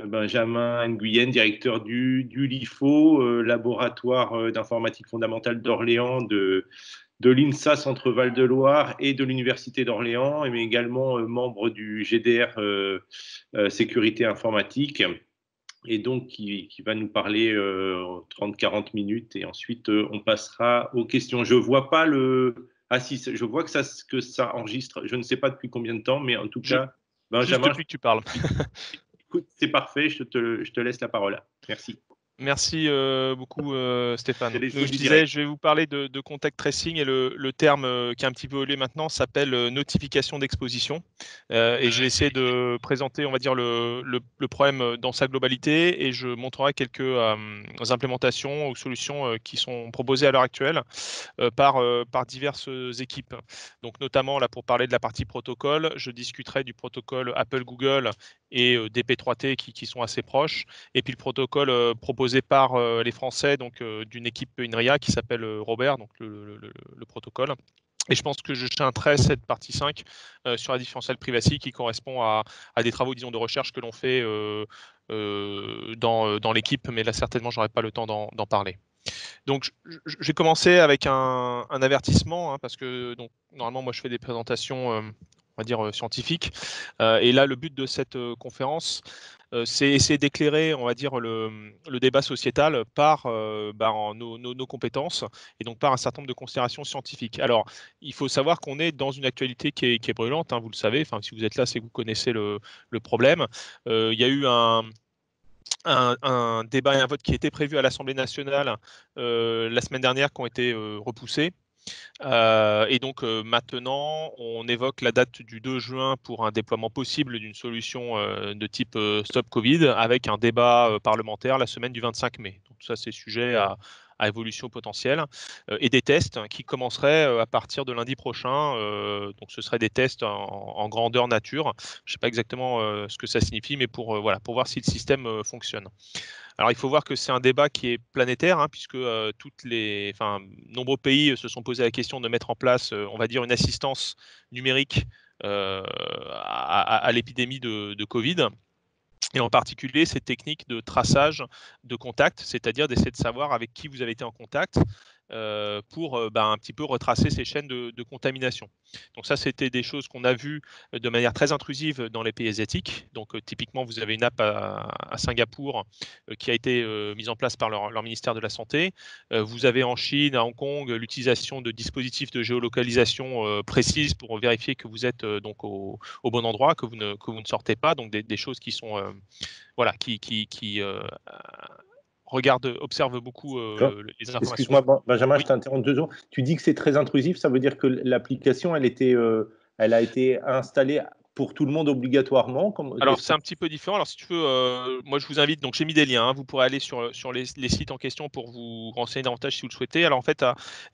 Benjamin Nguyen, directeur du LIFO, laboratoire d'informatique fondamentale d'Orléans, de l'INSA Centre-Val de Loire et de l'Université d'Orléans, mais également membre du GDR Sécurité Informatique, et donc qui va nous parler 30-40 minutes, et ensuite on passera aux questions. Je vois pas le... Ah si, je vois que ça enregistre, je ne sais pas depuis combien de temps, mais en tout cas, Juste Benjamin, depuis que tu parles. écoute, c'est parfait, je te laisse la parole. Merci. Merci beaucoup Stéphane. C'est Donc, je du disais, direct. je vais vous parler de contact tracing et le terme qui est un petit peu évolué maintenant s'appelle notification d'exposition. Et je vais essayer de présenter, on va dire, le problème dans sa globalité et je montrerai quelques implémentations ou solutions qui sont proposées à l'heure actuelle par diverses équipes. Donc notamment là pour parler de la partie protocole, je discuterai du protocole Apple-Google et DP3T qui sont assez proches, et puis le protocole proposé par les Français, donc d'une équipe INRIA qui s'appelle Robert, donc le protocole. Et je pense que je chanterai cette partie 5 sur la differential privacy qui correspond à des travaux, disons, de recherche que l'on fait dans l'équipe, mais là certainement j'aurai pas le temps d'en parler. Donc, j'ai commencé avec un avertissement, hein, parce que donc, normalement, moi, je fais des présentations, on va dire, scientifiques. Et là, le but de cette conférence, c'est essayer d'éclairer, on va dire, le débat sociétal par nos compétences et donc par un certain nombre de considérations scientifiques. Alors, il faut savoir qu'on est dans une actualité qui est brûlante, hein, vous le savez. Enfin, si vous êtes là, c'est que vous connaissez le problème. Il y a eu un débat et un vote qui était prévu à l'Assemblée nationale la semaine dernière qui ont été repoussés. Et donc maintenant, on évoque la date du 2 juin pour un déploiement possible d'une solution de type Stop Covid avec un débat parlementaire la semaine du 25 mai. Donc ça, c'est sujet à évolution potentielle et des tests qui commenceraient à partir de lundi prochain. Donc ce seraient des tests en grandeur nature. Je ne sais pas exactement ce que ça signifie, mais voilà, pour voir si le système fonctionne. Alors, il faut voir que c'est un débat qui est planétaire, hein, puisque nombreux pays se sont posés la question de mettre en place, on va dire, une assistance numérique à l'épidémie de Covid. Et en particulier, cette technique de traçage de contact, c'est-à-dire d'essayer de savoir avec qui vous avez été en contact pour un petit peu retracer ces chaînes de contamination. Donc ça, c'était des choses qu'on a vues de manière très intrusive dans les pays asiatiques. Donc typiquement, vous avez une app à Singapour qui a été mise en place par leur ministère de la Santé. Vous avez en Chine, à Hong Kong, l'utilisation de dispositifs de géolocalisation précises pour vérifier que vous êtes donc au bon endroit, que vous ne sortez pas. Donc des choses qui sont voilà, qui observe beaucoup les informations. Excuse-moi, Benjamin, je Oui. t'interromps 2 secondes. Tu dis que c'est très intrusif, ça veut dire que l'application, elle a été installée pour tout le monde obligatoirement Alors c'est un petit peu différent. Alors si tu veux, moi je vous invite, donc j'ai mis des liens, hein, vous pourrez aller sur les sites en question pour vous renseigner davantage si vous le souhaitez. Alors en fait,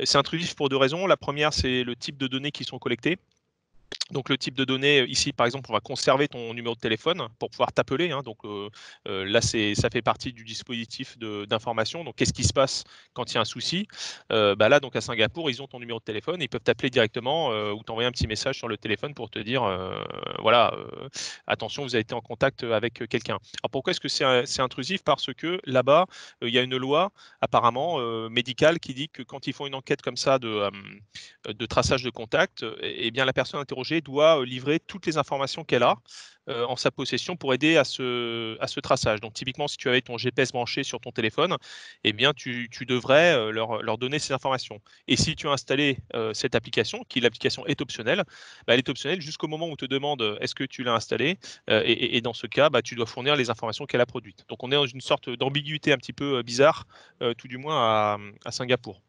c'est intrusif pour deux raisons. La première, c'est le type de données qui sont collectées. Donc le type de données, ici par exemple, on va conserver ton numéro de téléphone pour pouvoir t'appeler, hein. Donc là, ça fait partie du dispositif d'information. Donc qu'est-ce qui se passe quand il y a un souci? Là, donc à Singapour, ils ont ton numéro de téléphone, ils peuvent t'appeler directement ou t'envoyer un petit message sur le téléphone pour te dire, voilà, attention, vous avez été en contact avec quelqu'un. Alors pourquoi est-ce que c'est intrusif? Parce que là-bas, il y a une loi apparemment médicale qui dit que quand ils font une enquête comme ça de traçage de contact, eh bien la personne interrogée doit livrer toutes les informations qu'elle a en sa possession pour aider à ce traçage. Donc typiquement, si tu avais ton GPS branché sur ton téléphone, eh bien tu devrais leur donner ces informations. Et si tu as installé cette application, qui l'application est optionnelle, elle est optionnelle jusqu'au moment où on te demande est-ce que tu l'as installée, et dans ce cas, tu dois fournir les informations qu'elle a produites. Donc on est dans une sorte d'ambiguïté un petit peu bizarre, tout du moins à Singapour.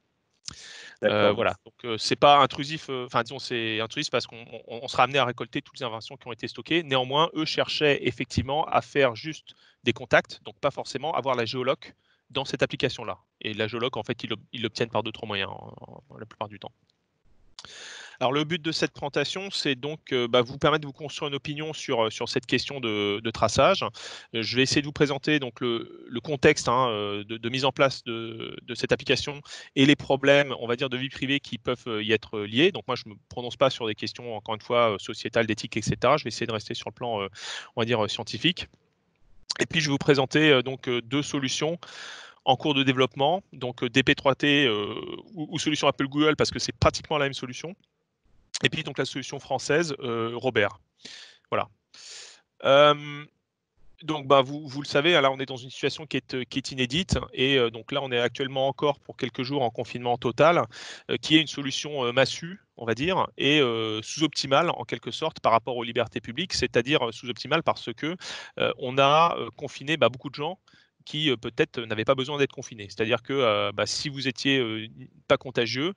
D'accord. Voilà, donc c'est pas intrusif, enfin disons c'est intrusif parce qu'on sera amené à récolter toutes les informations qui ont été stockées. Néanmoins, eux cherchaient effectivement à faire juste des contacts, donc pas forcément avoir la géoloc dans cette application-là. Et la géoloc, en fait, ils l'obtiennent par d'autres moyens, la plupart du temps. Alors le but de cette présentation, c'est donc vous permettre de vous construire une opinion sur cette question de traçage. Je vais essayer de vous présenter donc le contexte, hein, de mise en place de cette application et les problèmes, on va dire, de vie privée qui peuvent y être liés. Donc moi, je ne me prononce pas sur des questions, encore une fois, sociétales, d'éthique, etc. Je vais essayer de rester sur le plan, on va dire, scientifique. Et puis je vais vous présenter donc deux solutions en cours de développement, donc DP3T ou solution Apple Google parce que c'est pratiquement la même solution. Et puis donc la solution française Robert. Voilà. Donc vous le savez, là on est dans une situation qui est inédite et donc là on est actuellement encore pour quelques jours en confinement total, qui est une solution massue, on va dire, et sous-optimale en quelque sorte par rapport aux libertés publiques, c'est-à-dire sous-optimale parce que on a confiné beaucoup de gens qui peut-être n'avaient pas besoin d'être confinés. C'est-à-dire que si vous étiez pas contagieux,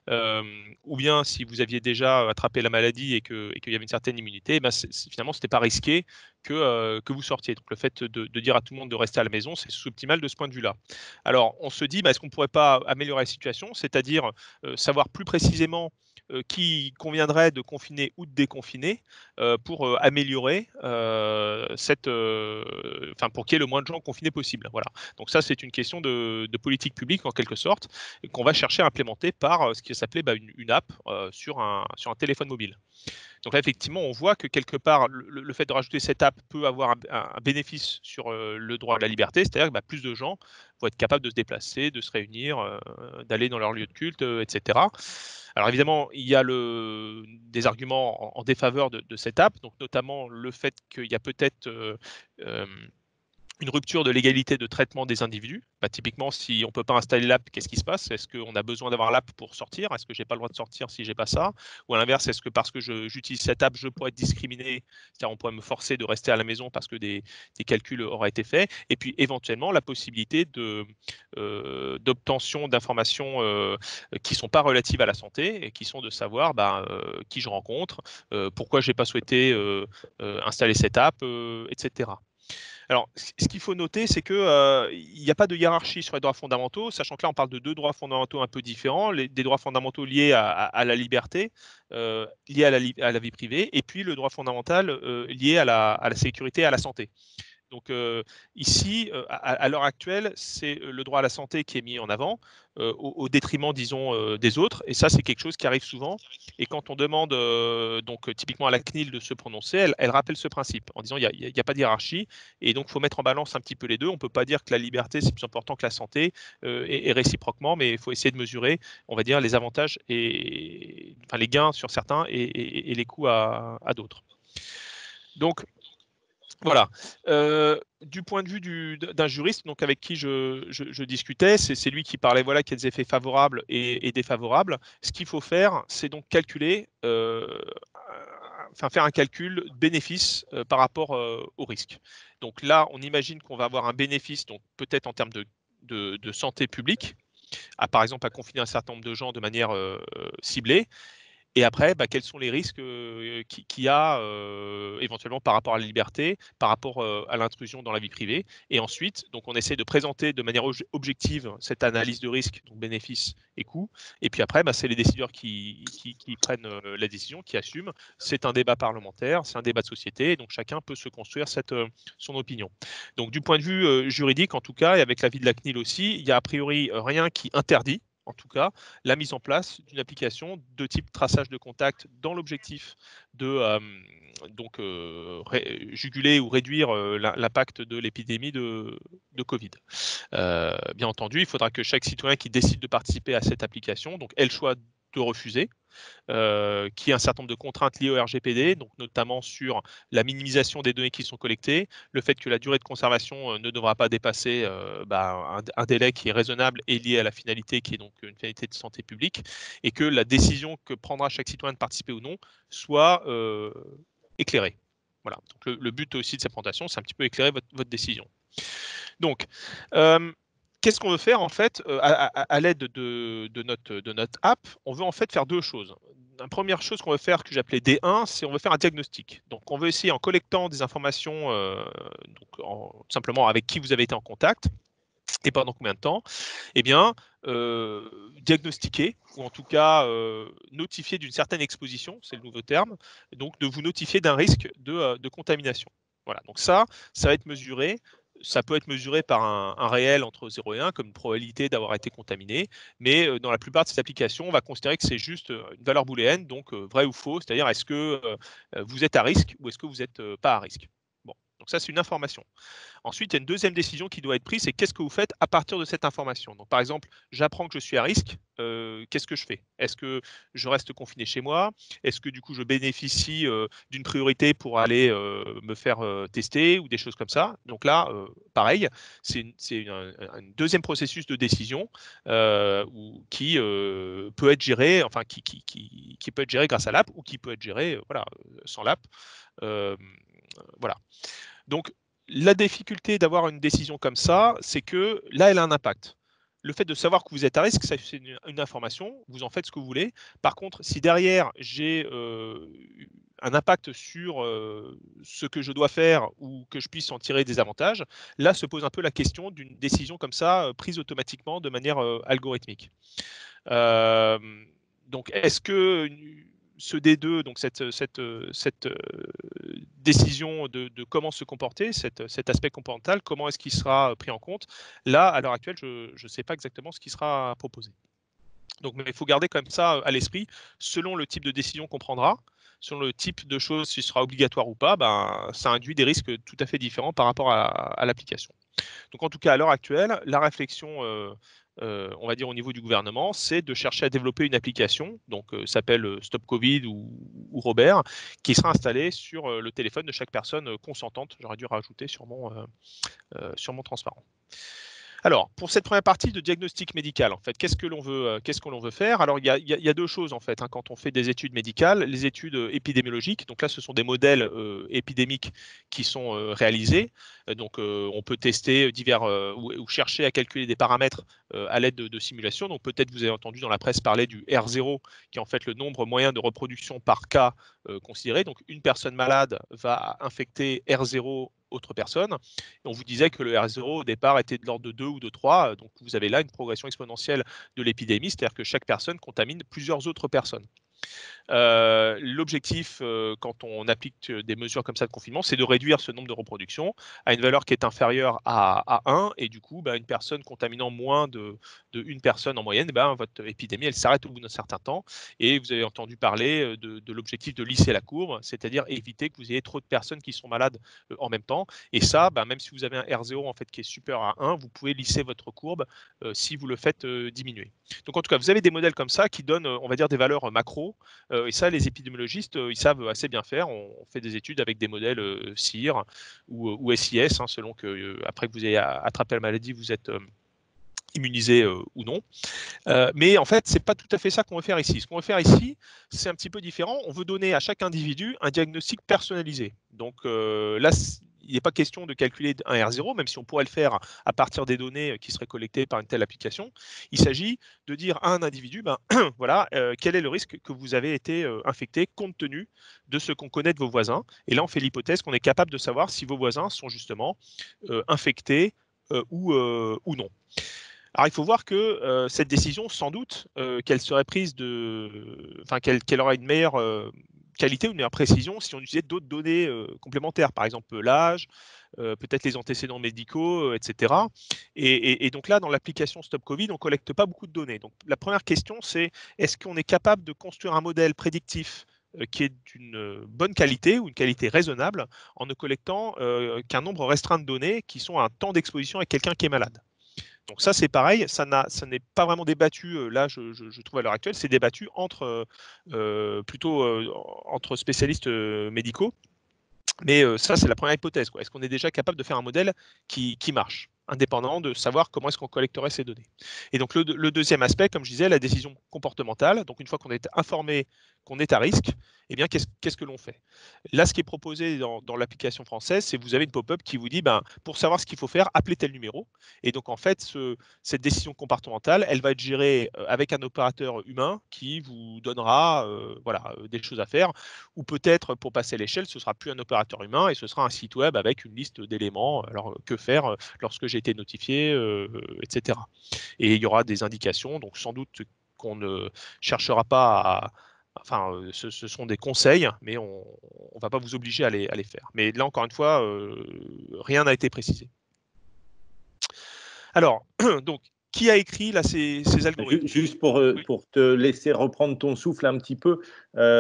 ou bien si vous aviez déjà attrapé la maladie et qu'il y avait une certaine immunité, finalement c'était pas risqué que vous sortiez. Donc le fait de dire à tout le monde de rester à la maison, c'est sous-optimal de ce point de vue-là. Alors on se dit, est-ce qu'on ne pourrait pas améliorer la situation, c'est-à-dire savoir plus précisément qui conviendrait de confiner ou de déconfiner pour améliorer pour qu'il y ait le moins de gens confinés possible. Voilà. Donc ça, c'est une question de politique publique en quelque sorte qu'on va chercher à implémenter par ce qui s'appelait une app sur un téléphone mobile. Donc là, effectivement, on voit que quelque part, le fait de rajouter cette app peut avoir un bénéfice sur le droit à la liberté, c'est-à-dire que plus de gens vont être capables de se déplacer, de se réunir, d'aller dans leur lieu de culte, etc. Alors évidemment, il y a des arguments en défaveur de cette app, donc notamment le fait qu'il y a peut-être une rupture de l'égalité de traitement des individus. Typiquement, si on ne peut pas installer l'app, qu'est-ce qui se passe? Est-ce qu'on a besoin d'avoir l'app pour sortir? Est-ce que je n'ai pas le droit de sortir si je n'ai pas ça? Ou à l'inverse, est-ce que parce que j'utilise cette app, je pourrais être discriminé? C'est-à-dire on pourrait me forcer de rester à la maison parce que des calculs auraient été faits. Et puis éventuellement, la possibilité d'obtention d'informations qui ne sont pas relatives à la santé et qui sont de savoir qui je rencontre, pourquoi je n'ai pas souhaité installer cette app, etc. Alors, ce qu'il faut noter, c'est qu'il n'y a pas de hiérarchie sur les droits fondamentaux, sachant que là, on parle de deux droits fondamentaux un peu différents, des droits fondamentaux liés à la liberté, liés à la vie privée, et puis le droit fondamental lié à la sécurité et à la santé. Donc ici, à l'heure actuelle, c'est le droit à la santé qui est mis en avant au détriment, disons, des autres. Et ça, c'est quelque chose qui arrive souvent. Et quand on demande typiquement à la CNIL de se prononcer, elle rappelle ce principe en disant il n'y a pas de hiérarchie. Et donc, il faut mettre en balance un petit peu les deux. On ne peut pas dire que la liberté, c'est plus important que la santé et réciproquement, mais il faut essayer de mesurer, on va dire, les avantages les gains sur certains et les coûts à d'autres. Donc, voilà. Du point de vue d'un juriste, donc avec qui je discutais, c'est lui qui parlait qu'il y a des effets favorables et défavorables. Ce qu'il faut faire, c'est donc calculer, faire un calcul bénéfice par rapport au risque. Donc là, on imagine qu'on va avoir un bénéfice, donc peut-être en termes de santé publique, par exemple à confiner un certain nombre de gens de manière ciblée. Et après, quels sont les risques qu'il y a éventuellement par rapport à la liberté, par rapport à l'intrusion dans la vie privée. Et ensuite, donc on essaie de présenter de manière objective cette analyse de risque, donc bénéfices et coûts. Et puis après, c'est les décideurs qui prennent la décision, qui assument. C'est un débat parlementaire, c'est un débat de société, et donc chacun peut se construire son opinion. Donc du point de vue juridique, en tout cas, et avec l'avis de la CNIL aussi, il n'y a a priori rien qui interdit en tout cas, la mise en place d'une application de type traçage de contact dans l'objectif de juguler ou réduire l'impact de l'épidémie de Covid. Bien entendu, il faudra que chaque citoyen qui décide de participer à cette application, donc ait le choix de refuser, qui a un certain nombre de contraintes liées au RGPD, donc notamment sur la minimisation des données qui sont collectées, le fait que la durée de conservation ne devra pas dépasser un délai qui est raisonnable et lié à la finalité qui est donc une finalité de santé publique, et que la décision que prendra chaque citoyen de participer ou non soit éclairée. Voilà. Donc le but aussi de cette présentation, c'est un petit peu éclairer votre décision. Donc, qu'est-ce qu'on veut faire en fait à l'aide de notre app? On veut en fait faire deux choses. La première chose qu'on veut faire, que j'appelais D1, c'est on veut faire un diagnostic. Donc on veut essayer en collectant des informations, simplement avec qui vous avez été en contact et pendant combien de temps, diagnostiquer ou en tout cas notifier d'une certaine exposition, c'est le nouveau terme, donc de vous notifier d'un risque de contamination. Voilà, donc ça va être mesuré. Ça peut être mesuré par un réel entre 0 et 1, comme une probabilité d'avoir été contaminé, mais dans la plupart de ces applications, on va considérer que c'est juste une valeur booléenne, donc vrai ou faux, c'est-à-dire est-ce que vous êtes à risque ou est-ce que vous n'êtes pas à risque. Bon, Donc ça, c'est une information. Ensuite, il y a une deuxième décision qui doit être prise, c'est qu'est-ce que vous faites à partir de cette information. Donc, par exemple, j'apprends que je suis à risque, qu'est-ce que je fais? Est-ce que je reste confiné chez moi? Est-ce que du coup je bénéficie d'une priorité pour aller me faire tester ou des choses comme ça? Donc là, pareil, c'est un deuxième processus de décision qui peut être géré, enfin qui peut être géré grâce à l'app ou qui peut être géré voilà, sans l'app. Euh, voilà. Donc, la difficulté d'avoir une décision comme ça, c'est que là, elle a un impact. Le fait de savoir que vous êtes à risque, c'est une information, vous en faites ce que vous voulez. Par contre, si derrière, j'ai un impact sur ce que je dois faire ou que je puisse en tirer des avantages, là se pose un peu la question d'une décision comme ça, prise automatiquement de manière algorithmique. Euh, donc, est-ce que ce D2, donc cette décision de comment se comporter, cet aspect comportemental, comment est-ce qu'il sera pris en compte? Là, à l'heure actuelle, je ne sais pas exactement ce qui sera proposé. Donc, mais il faut garder quand même ça à l'esprit, selon le type de décision qu'on prendra, selon le type de choses, si ce sera obligatoire ou pas, ben, ça induit des risques tout à fait différents par rapport à l'application. Donc en tout cas, à l'heure actuelle, la réflexion, on va dire au niveau du gouvernement, c'est de chercher à développer une application, donc s'appelle Stop Covid ou Robert, qui sera installée sur le téléphone de chaque personne consentante. J'aurais dû rajouter sur mon transparent. Alors, pour cette première partie de diagnostic médical, en fait, qu'est-ce que l'on veut faire? Alors, il y a deux choses, en fait, hein, quand on fait des études médicales. Les études épidémiologiques, donc là, ce sont des modèles épidémiques qui sont réalisés. Donc, on peut tester divers ou chercher à calculer des paramètres à l'aide de simulations. Donc, peut-être vous avez entendu dans la presse parler du R0, qui est en fait le nombre moyen de reproduction par cas considéré. Donc, une personne malade va infecter R0 autre personne. Et on vous disait que le R0 au départ était de l'ordre de 2 ou de 3. Donc vous avez là une progression exponentielle de l'épidémie, c'est-à-dire que chaque personne contamine plusieurs autres personnes. L'objectif, quand on applique des mesures comme ça de confinement, c'est de réduire ce nombre de reproductions à une valeur qui est inférieure à 1. Et du coup, une personne contaminant moins de une personne en moyenne, votre épidémie, elle s'arrête au bout d'un certain temps. Et vous avez entendu parler de l'objectif de lisser la courbe, c'est-à-dire éviter que vous ayez trop de personnes qui sont malades en même temps. Et ça, même si vous avez un R0 en fait, qui est supérieur à 1, vous pouvez lisser votre courbe si vous le faites diminuer. Donc en tout cas, vous avez des modèles comme ça qui donnent, on va dire, des valeurs macro. Et ça, les épidémiologistes, ils savent assez bien faire. On fait des études avec des modèles CIR ou SIS, hein, selon que, après que vous ayez attrapé la maladie, vous êtes immunisé ou non. Mais en fait, c'est pas tout à fait ça qu'on veut faire ici. Ce qu'on veut faire ici, c'est un petit peu différent. On veut donner à chaque individu un diagnostic personnalisé. Donc là, il n'est pas question de calculer un R0, même si on pourrait le faire à partir des données qui seraient collectées par une telle application. Il s'agit de dire à un individu, voilà, quel est le risque que vous avez été infecté compte tenu de ce qu'on connaît de vos voisins. Et là, on fait l'hypothèse qu'on est capable de savoir si vos voisins sont justement infectés ou non. Alors, il faut voir que cette décision, sans doute, qu'elle serait prise qu'elle aurait une meilleure qualité ou une meilleure précision si on utilisait d'autres données complémentaires, par exemple l'âge, peut-être les antécédents médicaux, etc. Et donc là, dans l'application Stop Covid, on ne collecte pas beaucoup de données. Donc la première question, c'est est-ce qu'on est capable de construire un modèle prédictif qui est d'une bonne qualité ou une qualité raisonnable en ne collectant qu'un nombre restreint de données qui sont à un temps d'exposition avec quelqu'un qui est malade. Donc ça, c'est pareil, ça n'est pas vraiment débattu, là, je trouve à l'heure actuelle, c'est débattu plutôt entre spécialistes médicaux. Mais ça, c'est la première hypothèse, quoi. Est-ce qu'on est déjà capable de faire un modèle qui marche, indépendamment de savoir comment est-ce qu'on collecterait ces données? Et donc le deuxième aspect, comme je disais, la décision comportementale. Donc une fois qu'on est informé qu'on est à risque, eh bien qu'est-ce que l'on fait? Là, ce qui est proposé dans l'application française, c'est que vous avez une pop-up qui vous dit, pour savoir ce qu'il faut faire, appelez tel numéro. Et donc en fait, cette décision comportementale, elle va être gérée avec un opérateur humain qui vous donnera des choses à faire. Ou peut-être, pour passer à l'échelle, ce sera plus un opérateur humain et ce sera un site web avec une liste d'éléments. Alors, que faire lorsque j'ai été notifié, etc. Et il y aura des indications, donc sans doute qu'on ne cherchera pas à. Enfin, ce sont des conseils, mais on ne va pas vous obliger à les faire. Mais là, encore une fois, rien n'a été précisé. Alors, donc, qui a écrit là, ces algorithmes? Juste pour te laisser reprendre ton souffle un petit peu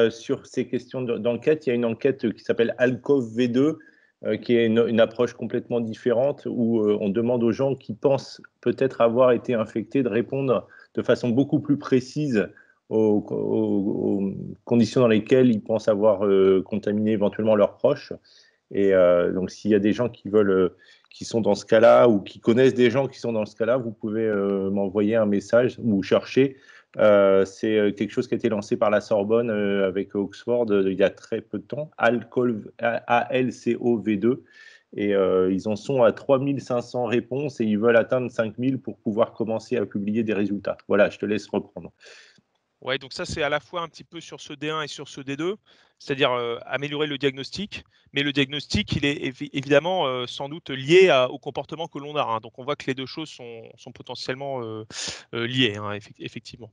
sur ces questions d'enquête, il y a une enquête qui s'appelle ALCOV V2 qui est une approche complètement différente où on demande aux gens qui pensent peut-être avoir été infectés de répondre de façon beaucoup plus précise aux conditions dans lesquelles ils pensent avoir contaminé éventuellement leurs proches. Et donc, s'il y a des gens qui sont dans ce cas-là ou qui connaissent des gens qui sont dans ce cas-là, vous pouvez m'envoyer un message ou chercher. C'est quelque chose qui a été lancé par la Sorbonne avec Oxford il y a très peu de temps, ALCOV2. Et ils en sont à 3500 réponses et ils veulent atteindre 5000 pour pouvoir commencer à publier des résultats. Voilà, je te laisse reprendre. Ouais, donc ça, c'est à la fois un petit peu sur ce D1 et sur ce D2, c'est-à-dire améliorer le diagnostic, mais le diagnostic, il est évidemment sans doute lié au comportement que l'on a, hein. Donc on voit que les deux choses sont potentiellement liées, hein, effectivement.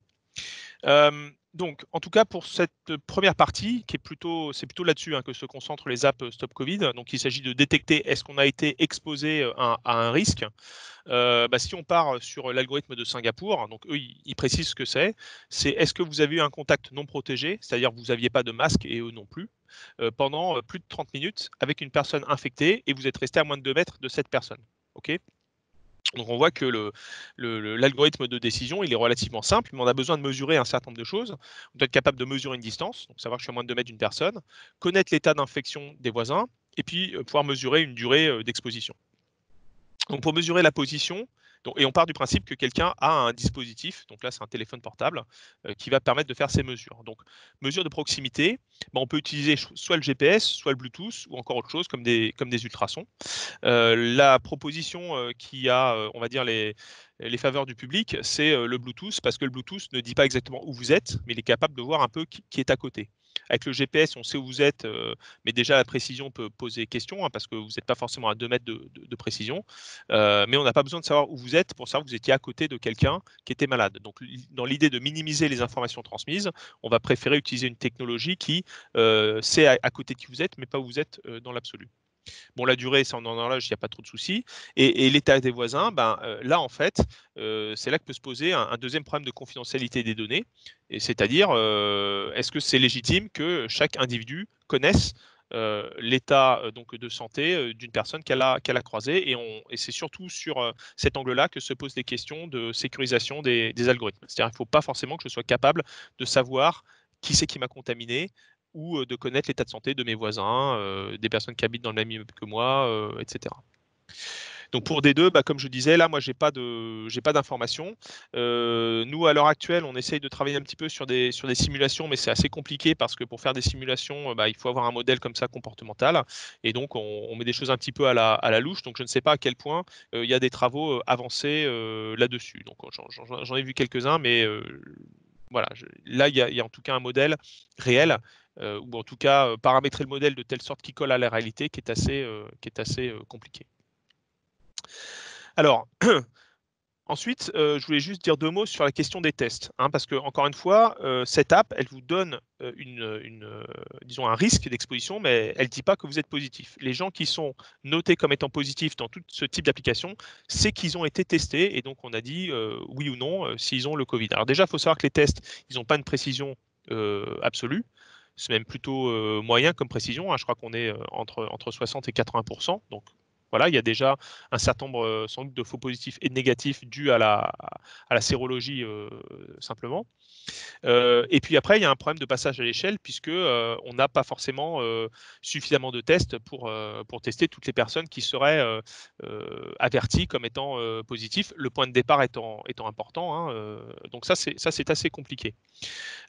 Donc, en tout cas, pour cette première partie, c'est plutôt là-dessus, hein, que se concentrent les apps Stop Covid. Donc, il s'agit de détecter est-ce qu'on a été exposé à un risque. Si on part sur l'algorithme de Singapour, donc eux, ils précisent ce que c'est. C'est est-ce que vous avez eu un contact non protégé, c'est-à-dire que vous n'aviez pas de masque et eux non plus, pendant plus de 30 minutes avec une personne infectée et vous êtes resté à moins de 2 mètres de cette personne. OK ? Donc on voit que l'algorithme de décision, il est relativement simple, mais on a besoin de mesurer un certain nombre de choses. On doit être capable de mesurer une distance, donc savoir que je suis à moins de 2 mètres d'une personne, connaître l'état d'infection des voisins, et puis pouvoir mesurer une durée d'exposition. Donc pour mesurer la position, et on part du principe que quelqu'un a un dispositif, donc là c'est un téléphone portable, qui va permettre de faire ces mesures. Donc mesure de proximité, on peut utiliser soit le GPS, soit le Bluetooth, ou encore autre chose comme des ultrasons. La proposition qui a, on va dire, les faveurs du public, c'est le Bluetooth, parce que le Bluetooth ne dit pas exactement où vous êtes, mais il est capable de voir un peu qui est à côté. Avec le GPS, on sait où vous êtes, mais déjà la précision peut poser question, hein, parce que vous n'êtes pas forcément à 2 mètres de précision. Mais on n'a pas besoin de savoir où vous êtes pour savoir que vous étiez à côté de quelqu'un qui était malade. Donc, dans l'idée de minimiser les informations transmises, on va préférer utiliser une technologie qui sait à côté de qui vous êtes, mais pas où vous êtes dans l'absolu. Bon, la durée, c'est en horloge, il n'y a pas trop de soucis. Et l'état des voisins, là, en fait, c'est là que peut se poser un deuxième problème de confidentialité des données. Et c'est-à-dire, est-ce que c'est légitime que chaque individu connaisse l'état donc de santé d'une personne qu'elle a croisée, et c'est surtout sur cet angle-là que se posent les questions de sécurisation des algorithmes. C'est-à-dire qu'il ne faut pas forcément que je sois capable de savoir qui c'est qui m'a contaminé, ou de connaître l'état de santé de mes voisins, des personnes qui habitent dans le même immeuble que moi, etc. Donc pour D2, comme je disais, là, moi, j'ai pas d'informations. Nous, à l'heure actuelle, on essaye de travailler un petit peu sur des simulations, mais c'est assez compliqué parce que pour faire des simulations, il faut avoir un modèle comme ça comportemental. Et donc, on met des choses un petit peu à la louche. Donc, je ne sais pas à quel point il y a des travaux avancés là-dessus. Donc, j'en ai vu quelques-uns, mais voilà, là, il y a en tout cas un modèle réel, ou en tout cas paramétrer le modèle de telle sorte qu'il colle à la réalité, qui est assez compliqué. Alors, ensuite, je voulais juste dire 2 mots sur la question des tests, hein, parce que encore une fois, cette app, elle vous donne disons un risque d'exposition, mais elle ne dit pas que vous êtes positif. Les gens qui sont notés comme étant positifs dans tout ce type d'application, c'est qu'ils ont été testés, et donc on a dit oui ou non s'ils ont le Covid. Alors déjà, il faut savoir que les tests, ils n'ont pas une précision absolue. C'est même plutôt moyen comme précision, hein. Je crois qu'on est entre 60 et 80%. Donc voilà, il y a déjà un certain nombre sans doute de faux positifs et de négatifs dus à la sérologie simplement. Et puis après, il y a un problème de passage à l'échelle, puisque on n'a pas forcément suffisamment de tests pour tester toutes les personnes qui seraient averties comme étant positifs, le point de départ étant important, hein. Donc ça, c'est assez compliqué.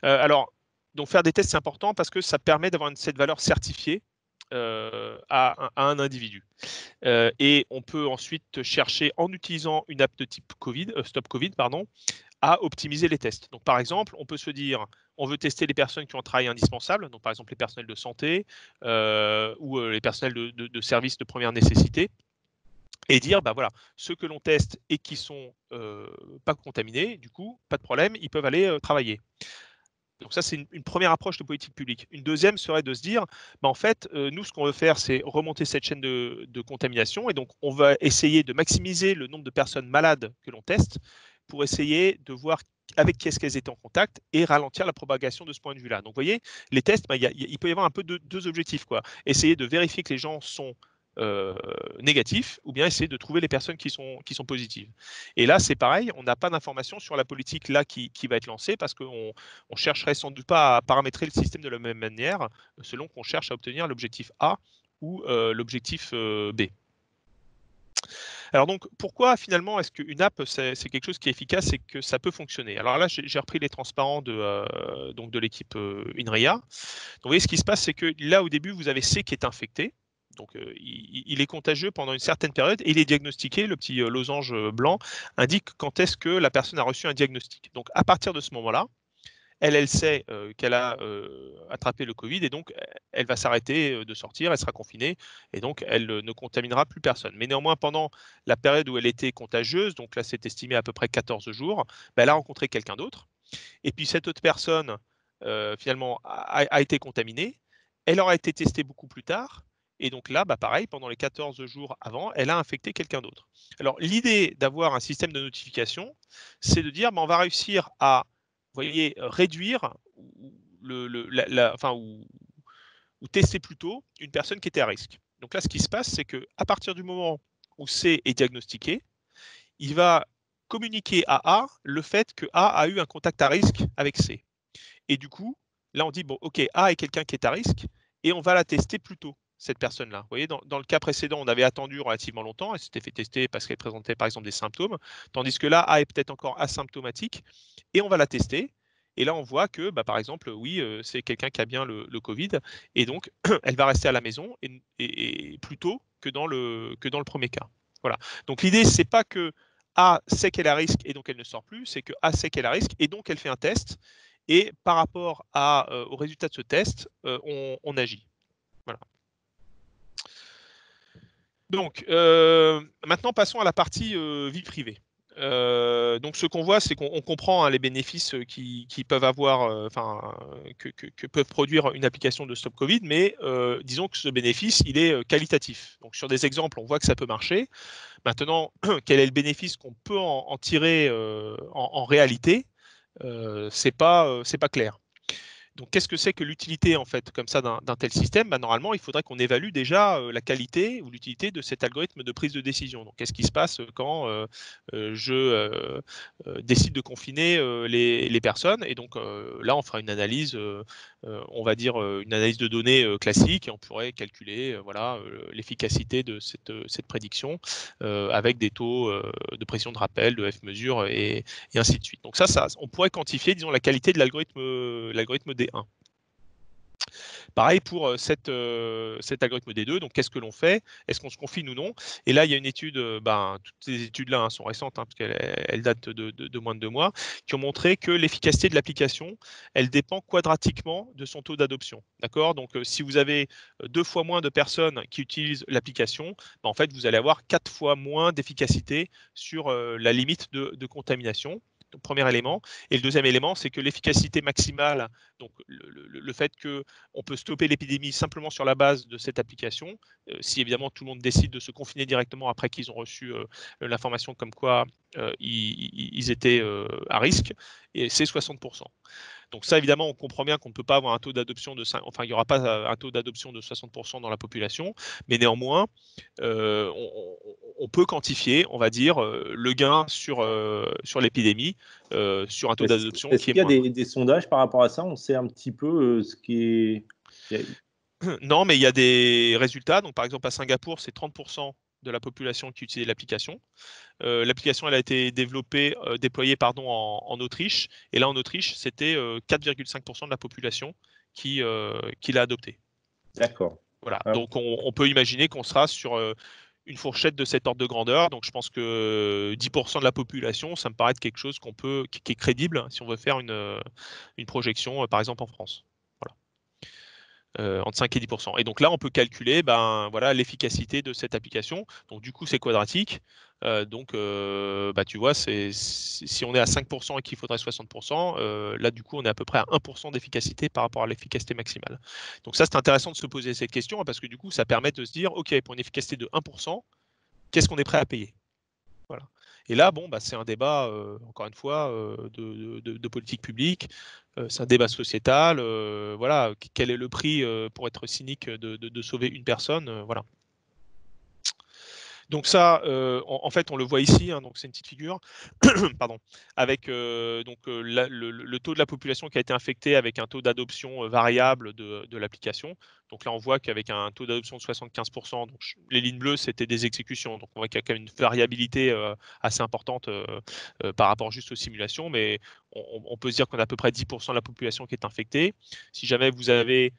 Alors, donc faire des tests, c'est important parce que ça permet d'avoir cette valeur certifiée à un individu. Et on peut ensuite chercher, en utilisant une app de type Stop Covid, pardon, à optimiser les tests. Donc, par exemple, on peut se dire, on veut tester les personnes qui ont un travail indispensable, donc par exemple les personnels de santé ou les personnels de services de première nécessité, et dire, voilà, ceux que l'on teste et qui sont pas contaminés, du coup, pas de problème, ils peuvent aller travailler. Donc ça, c'est une première approche de politique publique. Une deuxième serait de se dire, en fait, nous, ce qu'on veut faire, c'est remonter cette chaîne de contamination, et donc on va essayer de maximiser le nombre de personnes malades que l'on teste pour essayer de voir avec qui est-ce qu'elles étaient en contact et ralentir la propagation de ce point de vue-là. Donc, vous voyez, les tests, il peut y avoir un peu deux objectifs, quoi. Essayer de vérifier que les gens sont négatifs, ou bien essayer de trouver les personnes qui sont positives. Et là, c'est pareil, on n'a pas d'informations sur la politique là qui va être lancée, parce qu'on ne chercherait sans doute pas à paramétrer le système de la même manière, selon qu'on cherche à obtenir l'objectif A ou l'objectif B. Alors donc, pourquoi finalement est-ce qu'une app, c'est quelque chose qui est efficace et que ça peut fonctionner? Alors là, j'ai repris les transparents donc de l'équipe INRIA. Donc vous voyez, ce qui se passe, c'est que là, au début, vous avez C qui est infecté. Donc il est contagieux pendant une certaine période et il est diagnostiqué. Le petit losange blanc indique quand est-ce que la personne a reçu un diagnostic. Donc à partir de ce moment-là, elle sait qu'elle a attrapé le Covid et donc elle va s'arrêter de sortir, elle sera confinée et donc elle ne contaminera plus personne. Mais néanmoins, pendant la période où elle était contagieuse, donc là c'est estimé à peu près 14 jours, ben, elle a rencontré quelqu'un d'autre et puis cette autre personne finalement a été contaminée, elle aura été testée beaucoup plus tard et donc là, bah pareil, pendant les 14 jours avant, elle a infecté quelqu'un d'autre. Alors l'idée d'avoir un système de notification, c'est de dire, bah, on va réussir à vous voyez, réduire ou tester plutôt une personne qui était à risque. Donc là, ce qui se passe, c'est qu'à partir du moment où C est diagnostiqué, il va communiquer à A le fait que A a eu un contact à risque avec C. Et du coup, là, on dit, bon, OK, A est quelqu'un qui est à risque et on va la tester plus tôt, cette personne-là. Vous voyez, dans le cas précédent, on avait attendu relativement longtemps, elle s'était fait tester parce qu'elle présentait par exemple des symptômes, tandis que là, A est peut-être encore asymptomatique et on va la tester. Et là, on voit que, bah, par exemple, oui, c'est quelqu'un qui a bien le Covid et donc elle va rester à la maison et plus tôt que dans le premier cas. Voilà. Donc l'idée, c'est pas que A sait qu'elle est à risque et donc elle ne sort plus, c'est que A sait qu'elle est à risque et donc elle fait un test et par rapport au résultat de ce test, on agit. Voilà. Donc, maintenant, passons à la partie vie privée. Donc, ce qu'on voit, c'est qu'on comprend hein, les bénéfices qui peuvent avoir, que peuvent produire une application de Stop Covid, mais disons que ce bénéfice, il est qualitatif. Donc, sur des exemples, on voit que ça peut marcher. Maintenant, quel est le bénéfice qu'on peut en tirer en réalité? C'est pas clair. Donc, qu'est-ce que c'est que l'utilité en fait comme ça d'un tel système? Bah, normalement, il faudrait qu'on évalue déjà la qualité ou l'utilité de cet algorithme de prise de décision. Donc, qu'est-ce qui se passe quand je décide de confiner les personnes? Et donc là, on fera une analyse, on va dire une analyse de données classique, et on pourrait calculer voilà l'efficacité de cette prédiction avec des taux de pression de rappel, de F-mesure et ainsi de suite. Donc ça, on pourrait quantifier, disons, la qualité de l'algorithme D1. Pareil pour cet algorithme D2. Donc, qu'est-ce que l'on fait? Est-ce qu'on se confine ou non? Et là, il y a une étude, toutes ces études-là sont récentes, hein, parce qu'elles datent de moins de 2 mois, qui ont montré que l'efficacité de l'application, elle dépend quadratiquement de son taux d'adoption. D'accord? Donc, si vous avez 2 fois moins de personnes qui utilisent l'application, en fait, vous allez avoir 4 fois moins d'efficacité sur la limite de contamination. Donc, premier élément. Et le deuxième élément, c'est que l'efficacité maximale, donc le fait qu'on peut stopper l'épidémie simplement sur la base de cette application, si évidemment tout le monde décide de se confiner directement après qu'ils ont reçu l'information comme quoi ils étaient à risque, et c'est 60%. Donc ça, évidemment, on comprend bien qu'on ne peut pas avoir un taux d'adoption de 5, enfin, il n'y aura pas un taux d'adoption de 60% dans la population, mais néanmoins, on peut quantifier, on va dire, le gain sur l'épidémie, sur un taux d'adoption Est-ce qui est qu'il y a moindre. des sondages par rapport à ça? On sait un petit peu ce qui est. Non, mais il y a des résultats. Donc, par exemple, à Singapour, c'est 30% de la population qui utilise l'application. L'application, elle a été déployée en Autriche. Et là, en Autriche, c'était 4,5% de la population qui l'a adoptée. D'accord. Voilà. Ah, Donc, on peut imaginer qu'on sera sur une fourchette de cet ordre de grandeur. Donc, je pense que 10% de la population, ça me paraît être quelque chose qui est crédible si on veut faire une projection, par exemple, en France. Voilà. Entre 5 et 10%. Et donc là, on peut calculer voilà, l'efficacité de cette application. Donc du coup, c'est quadratique. Tu vois, si on est à 5% et qu'il faudrait 60%, là, du coup, on est à peu près à 1% d'efficacité par rapport à l'efficacité maximale. Donc ça, c'est intéressant de se poser cette question, hein, parce que du coup, ça permet de se dire, OK, pour une efficacité de 1%, qu'est-ce qu'on est prêt à payer? Voilà. Et là, c'est un débat, encore une fois, de politique publique, c'est un débat sociétal. Voilà, quel est le prix pour être cynique de sauver une personne? Voilà. Donc ça, en fait, on le voit ici, hein, donc c'est une petite figure, pardon, avec le taux de la population qui a été infectée avec un taux d'adoption variable de l'application. Donc là, on voit qu'avec un taux d'adoption de 75%, donc les lignes bleues, c'était des exécutions. Donc on voit qu'il y a quand même une variabilité assez importante par rapport juste aux simulations, mais on peut se dire qu'on a à peu près 10% de la population qui est infectée. Si jamais vous avez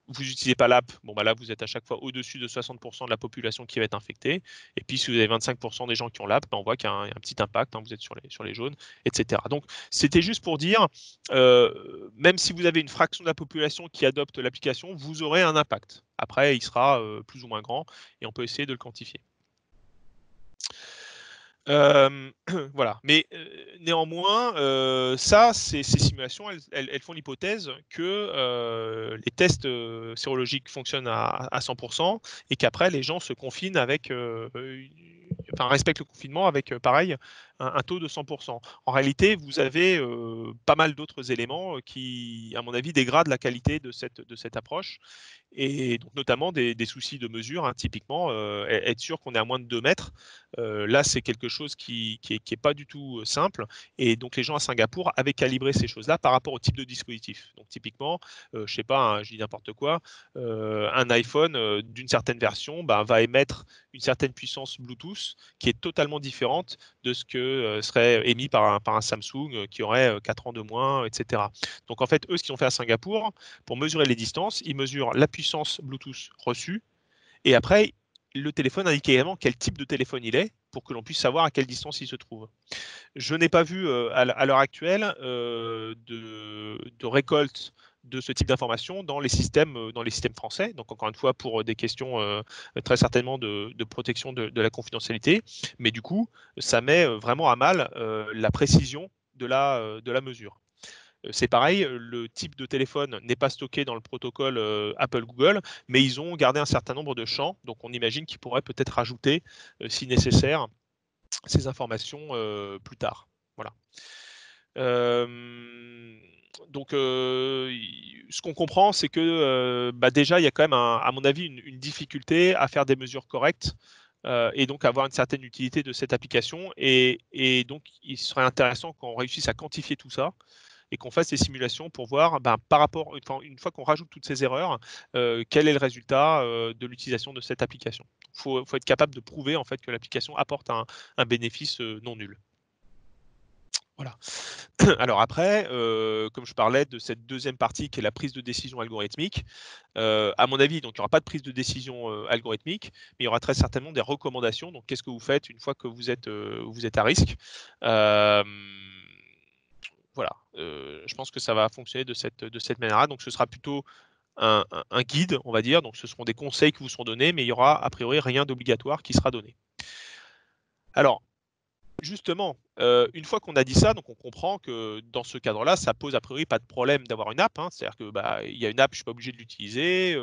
vous n'utilisez pas l'app, bon, bah là, vous êtes à chaque fois au-dessus de 60% de la population qui va être infectée. Et puis, si vous avez 25% des gens qui ont l'app, bah, on voit qu'il y a un petit impact, hein, vous êtes sur les jaunes, etc. Donc, c'était juste pour dire, même si vous avez une fraction de la population qui adopte l'application, vous aurez un impact. Après, il sera plus ou moins grand et on peut essayer de le quantifier. Voilà. Mais néanmoins, ces simulations, elles font l'hypothèse que les tests sérologiques fonctionnent à 100% et qu'après, les gens se confinent avec, enfin, respectent le confinement avec, pareil, un taux de 100%. En réalité, vous avez pas mal d'autres éléments qui, à mon avis, dégradent la qualité de cette approche. Et donc notamment des soucis de mesure, hein, typiquement, être sûr qu'on est à moins de 2 mètres. Là, c'est quelque chose qui est pas du tout simple. Et donc les gens à Singapour avaient calibré ces choses-là par rapport au type de dispositif. Donc typiquement, je sais pas, hein, je dis n'importe quoi, un iPhone d'une certaine version va émettre une certaine puissance Bluetooth qui est totalement différente de ce que serait émis par un Samsung qui aurait 4 ans de moins, etc. Donc en fait, eux, ce qu'ils ont fait à Singapour, pour mesurer les distances, ils mesurent la puissance Bluetooth reçue et après, le téléphone indique également quel type de téléphone il est pour que l'on puisse savoir à quelle distance il se trouve. Je n'ai pas vu à l'heure actuelle de récolte de ce type d'informations dans les systèmes français. Donc encore une fois pour des questions très certainement de protection de la confidentialité, mais du coup ça met vraiment à mal la précision de la mesure. C'est pareil, le type de téléphone n'est pas stocké dans le protocole Apple-Google, mais ils ont gardé un certain nombre de champs, donc on imagine qu'ils pourraient peut-être rajouter, si nécessaire, ces informations plus tard. Voilà. Donc, ce qu'on comprend, c'est que déjà, il y a quand même, à mon avis, une difficulté à faire des mesures correctes et donc avoir une certaine utilité de cette application. Et donc, il serait intéressant qu'on réussisse à quantifier tout ça et qu'on fasse des simulations pour voir, par rapport, enfin, une fois qu'on rajoute toutes ces erreurs, quel est le résultat de l'utilisation de cette application. Il faut être capable de prouver en fait que l'application apporte un bénéfice non nul. Voilà. Alors après, comme je parlais de cette deuxième partie qui est la prise de décision algorithmique, à mon avis, donc il n'y aura pas de prise de décision algorithmique, mais il y aura très certainement des recommandations. Donc qu'est-ce que vous faites une fois que vous êtes à risque? Voilà, je pense que ça va fonctionner de cette manière-là. Donc ce sera plutôt un guide, on va dire. Donc ce seront des conseils qui vous seront donnés, mais il y aura a priori rien d'obligatoire qui sera donné. Alors, justement, une fois qu'on a dit ça, donc on comprend que dans ce cadre-là, ça pose a priori pas de problème d'avoir une app, hein. C'est-à-dire que il y a une app, je suis pas obligé de l'utiliser.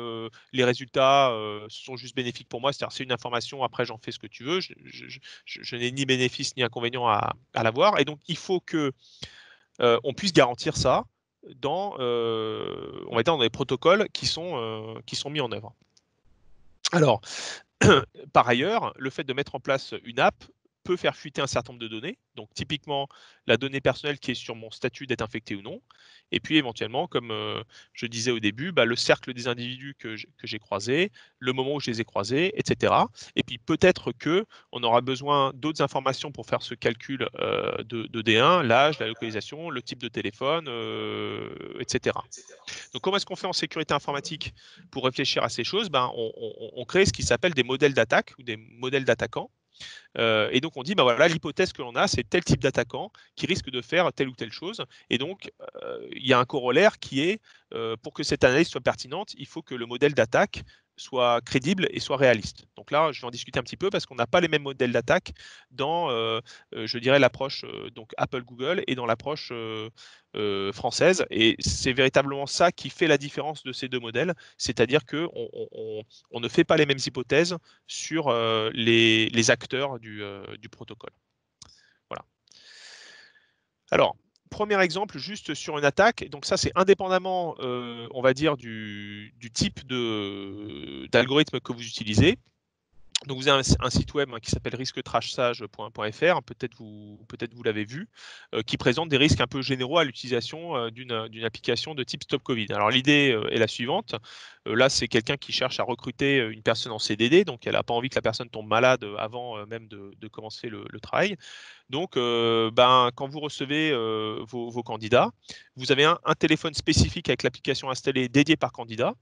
Les résultats sont juste bénéfiques pour moi. C'est-à-dire c'est une information. Après, j'en fais ce que tu veux. Je n'ai ni bénéfice ni inconvénient à l'avoir. Et donc, il faut que on puisse garantir ça dans, on va dire, dans des protocoles qui sont mis en œuvre. Alors, par ailleurs, le fait de mettre en place une app peut faire fuiter un certain nombre de données. Donc, typiquement, la donnée personnelle qui est sur mon statut d'être infecté ou non. Et puis, éventuellement, comme je disais au début, le cercle des individus que j'ai croisés, le moment où je les ai croisés, etc. Et puis, peut-être qu'on aura besoin d'autres informations pour faire ce calcul de D1, l'âge, la localisation, le type de téléphone, etc. Donc, comment est-ce qu'on fait en sécurité informatique pour réfléchir à ces choses? On crée ce qui s'appelle des modèles d'attaque ou des modèles d'attaquants. Et donc on dit, voilà, l'hypothèse que l'on a, c'est tel type d'attaquant qui risque de faire telle ou telle chose. Et donc, il y a un corollaire qui est, pour que cette analyse soit pertinente, il faut que le modèle d'attaque soit crédible et soit réaliste. Donc là, je vais en discuter un petit peu parce qu'on n'a pas les mêmes modèles d'attaque dans, je dirais, l'approche donc Apple-Google et dans l'approche française. Et c'est véritablement ça qui fait la différence de ces deux modèles, c'est-à-dire qu'on ne fait pas les mêmes hypothèses sur les acteurs du protocole. Voilà. Alors, premier exemple, juste sur une attaque. Donc ça, c'est indépendamment, on va dire, du type d'algorithme que vous utilisez. Donc vous avez un site web qui s'appelle risquetrashsage.fr, peut-être vous l'avez vu, qui présente des risques un peu généraux à l'utilisation d'une application de type Stop Covid. Alors l'idée est la suivante. Là, c'est quelqu'un qui cherche à recruter une personne en CDD, donc elle n'a pas envie que la personne tombe malade avant même de commencer le travail. Donc, quand vous recevez vos candidats, vous avez un téléphone spécifique avec l'application installée dédiée par candidat,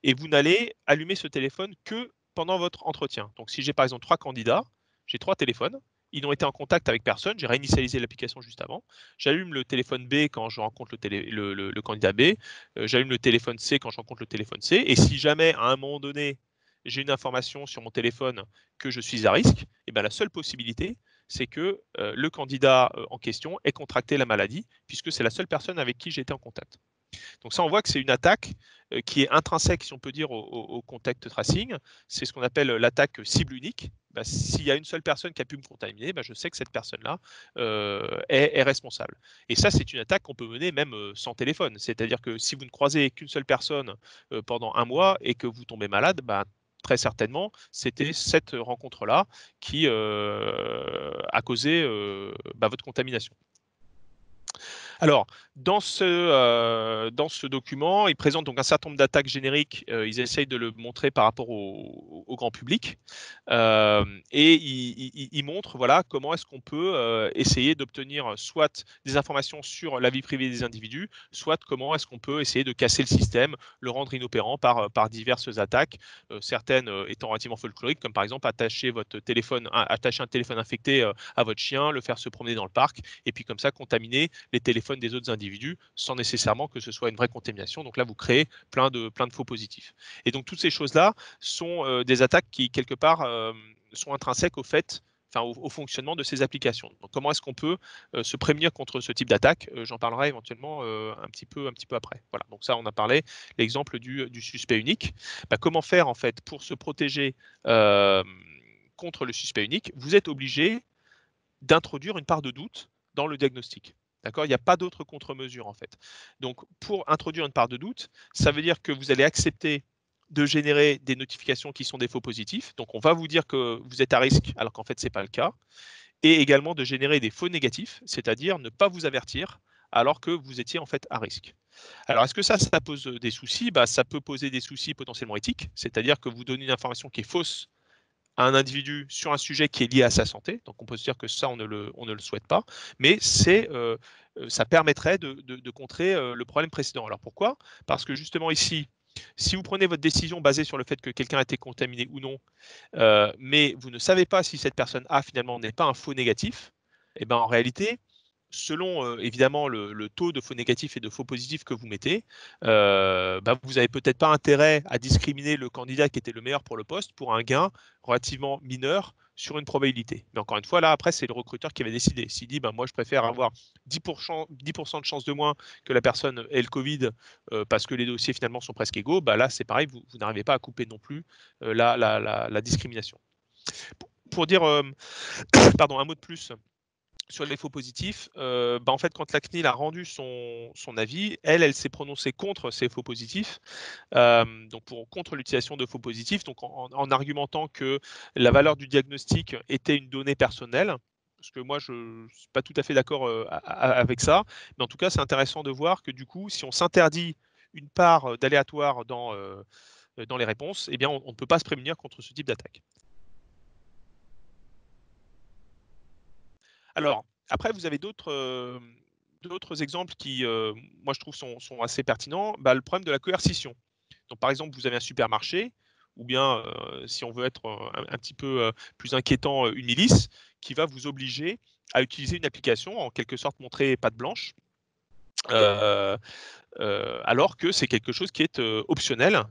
et vous n'allez allumer ce téléphone que pendant votre entretien. Donc, si j'ai par exemple 3 candidats, j'ai 3 téléphones, ils n'ont été en contact avec personne, j'ai réinitialisé l'application juste avant, j'allume le téléphone B quand je rencontre le candidat B, j'allume le téléphone C quand je rencontre le téléphone C, et si jamais à un moment donné, j'ai une information sur mon téléphone que je suis à risque, et bien la seule possibilité, c'est que le candidat en question ait contracté la maladie, puisque c'est la seule personne avec qui j'ai été en contact. Donc ça, on voit que c'est une attaque qui est intrinsèque, si on peut dire, au contact tracing. C'est ce qu'on appelle l'attaque cible unique. S'il y a une seule personne qui a pu me contaminer, je sais que cette personne-là est responsable. Et ça, c'est une attaque qu'on peut mener même sans téléphone. C'est-à-dire que si vous ne croisez qu'une seule personne pendant un mois et que vous tombez malade, très certainement, c'était cette rencontre-là qui a causé votre contamination. Alors, dans ce document, ils présentent donc un certain nombre d'attaques génériques. Ils essayent de le montrer par rapport au grand public. Et ils montrent comment est-ce qu'on peut essayer d'obtenir soit des informations sur la vie privée des individus, soit comment est-ce qu'on peut essayer de casser le système, le rendre inopérant par diverses attaques, certaines étant relativement folkloriques, comme par exemple attacher un téléphone infecté à votre chien, le faire se promener dans le parc, et puis comme ça contaminer les téléphones des autres individus sans nécessairement que ce soit une vraie contamination. Donc là, vous créez plein de faux positifs. Et donc toutes ces choses-là sont des attaques qui, quelque part, sont intrinsèques au fonctionnement de ces applications. Donc comment est-ce qu'on peut se prémunir contre ce type d'attaque? J'en parlerai éventuellement un petit peu après. Voilà, donc ça, on a parlé l'exemple du suspect unique. Comment faire en fait pour se protéger contre le suspect unique? Vous êtes obligé d'introduire une part de doute dans le diagnostic. D'accord? Il n'y a pas d'autre contre-mesure en fait. Donc pour introduire une part de doute, ça veut dire que vous allez accepter de générer des notifications qui sont des faux positifs. Donc on va vous dire que vous êtes à risque alors qu'en fait ce n'est pas le cas. Et également de générer des faux négatifs, c'est-à-dire ne pas vous avertir alors que vous étiez en fait à risque. Alors est-ce que ça pose des soucis? Ça peut poser des soucis potentiellement éthiques, c'est-à-dire que vous donnez une information qui est fausse à un individu sur un sujet qui est lié à sa santé. Donc on peut se dire que ça, on ne le souhaite pas, mais ça permettrait de contrer le problème précédent. Alors pourquoi? Parce que justement ici, si vous prenez votre décision basée sur le fait que quelqu'un a été contaminé ou non, mais vous ne savez pas si cette personne A finalement n'est pas un faux négatif, et en réalité, selon évidemment le taux de faux négatifs et de faux positifs que vous mettez, vous n'avez peut-être pas intérêt à discriminer le candidat qui était le meilleur pour le poste pour un gain relativement mineur sur une probabilité. Mais encore une fois, là, après, c'est le recruteur qui va décider. S'il dit, moi, je préfère avoir 10% de chance de moins que la personne ait le Covid parce que les dossiers finalement sont presque égaux, là, c'est pareil, vous n'arrivez pas à couper non plus la discrimination. Pour dire un mot de plus sur les faux positifs, en fait, quand la CNIL a rendu son avis, elle s'est prononcée contre ces faux positifs, donc contre l'utilisation de faux positifs, donc en argumentant que la valeur du diagnostic était une donnée personnelle. Parce que moi, je ne suis pas tout à fait d'accord avec ça, mais en tout cas, c'est intéressant de voir que du coup, si on s'interdit une part d'aléatoire dans les réponses, eh bien, on ne peut pas se prémunir contre ce type d'attaque. Alors, après, vous avez d'autres exemples qui, moi, je trouve, sont assez pertinents. Le problème de la coercition. Donc, par exemple, vous avez un supermarché, ou bien, si on veut être un petit peu plus inquiétant, une milice, qui va vous obliger à utiliser une application, en quelque sorte montrer patte blanche, alors que c'est quelque chose qui est optionnel,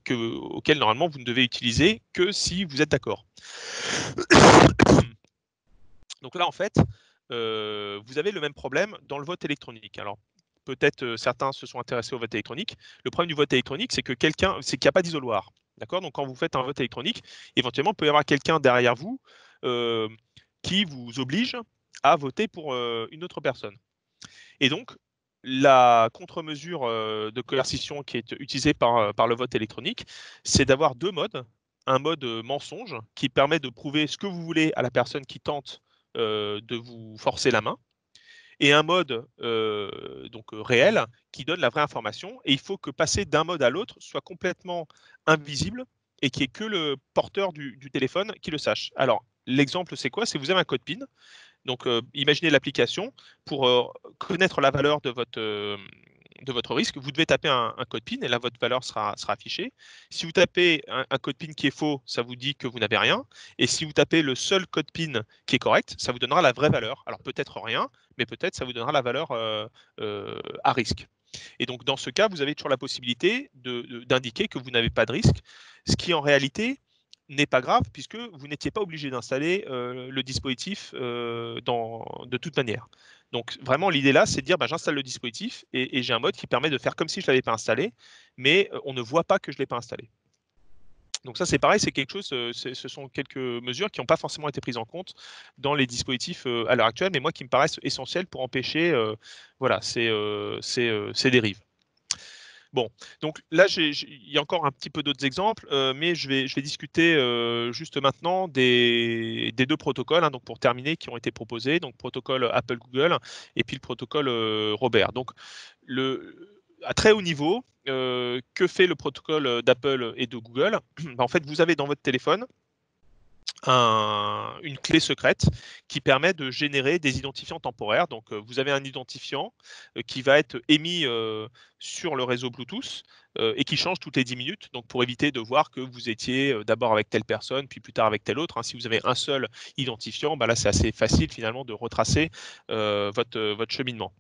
auquel, normalement, vous ne devez utiliser que si vous êtes d'accord. Donc là, en fait, vous avez le même problème dans le vote électronique. Alors, peut-être certains se sont intéressés au vote électronique. Le problème du vote électronique, c'est qu'il n'y a pas d'isoloir. D'accord? Donc, quand vous faites un vote électronique, éventuellement, il peut y avoir quelqu'un derrière vous qui vous oblige à voter pour une autre personne. Et donc, la contre-mesure de coercition qui est utilisée par le vote électronique, c'est d'avoir 2 modes. un mode mensonge qui permet de prouver ce que vous voulez à la personne qui tente de vous forcer la main, et un mode réel qui donne la vraie information. Et il faut que passer d'un mode à l'autre soit complètement invisible et qu'il n'y ait que le porteur du téléphone qui le sache. Alors, l'exemple, c'est quoi? C'est que vous avez un code PIN. Donc, imaginez l'application. Pour connaître la valeur de votre risque, vous devez taper un code PIN et là, votre valeur sera affichée. Si vous tapez un code PIN qui est faux, ça vous dit que vous n'avez rien. Et si vous tapez le seul code PIN qui est correct, ça vous donnera la vraie valeur. Alors, peut-être rien, mais peut-être ça vous donnera la valeur à risque. Et donc, dans ce cas, vous avez toujours la possibilité d'indiquer que vous n'avez pas de risque, ce qui en réalité n'est pas grave puisque vous n'étiez pas obligé d'installer le dispositif de toute manière. Donc vraiment l'idée là, c'est de dire j'installe le dispositif et j'ai un mode qui permet de faire comme si je ne l'avais pas installé, mais on ne voit pas que je ne l'ai pas installé. Donc ça c'est pareil, c'est quelque chose, ce sont quelques mesures qui n'ont pas forcément été prises en compte dans les dispositifs à l'heure actuelle, mais moi qui me paraissent essentielles pour empêcher ces dérives. Bon, donc là, il y a encore un petit peu d'autres exemples, mais je vais discuter juste maintenant des deux protocoles, donc pour terminer, qui ont été proposés, donc protocole Apple-Google et puis le protocole Robert. Donc, à très haut niveau, que fait le protocole d'Apple et de Google? En fait, vous avez dans votre téléphone une clé secrète qui permet de générer des identifiants temporaires. Donc, vous avez un identifiant qui va être émis sur le réseau Bluetooth et qui change toutes les 10 minutes. Donc, pour éviter de voir que vous étiez d'abord avec telle personne, puis plus tard avec telle autre. Si vous avez un seul identifiant, là, c'est assez facile finalement de retracer votre cheminement.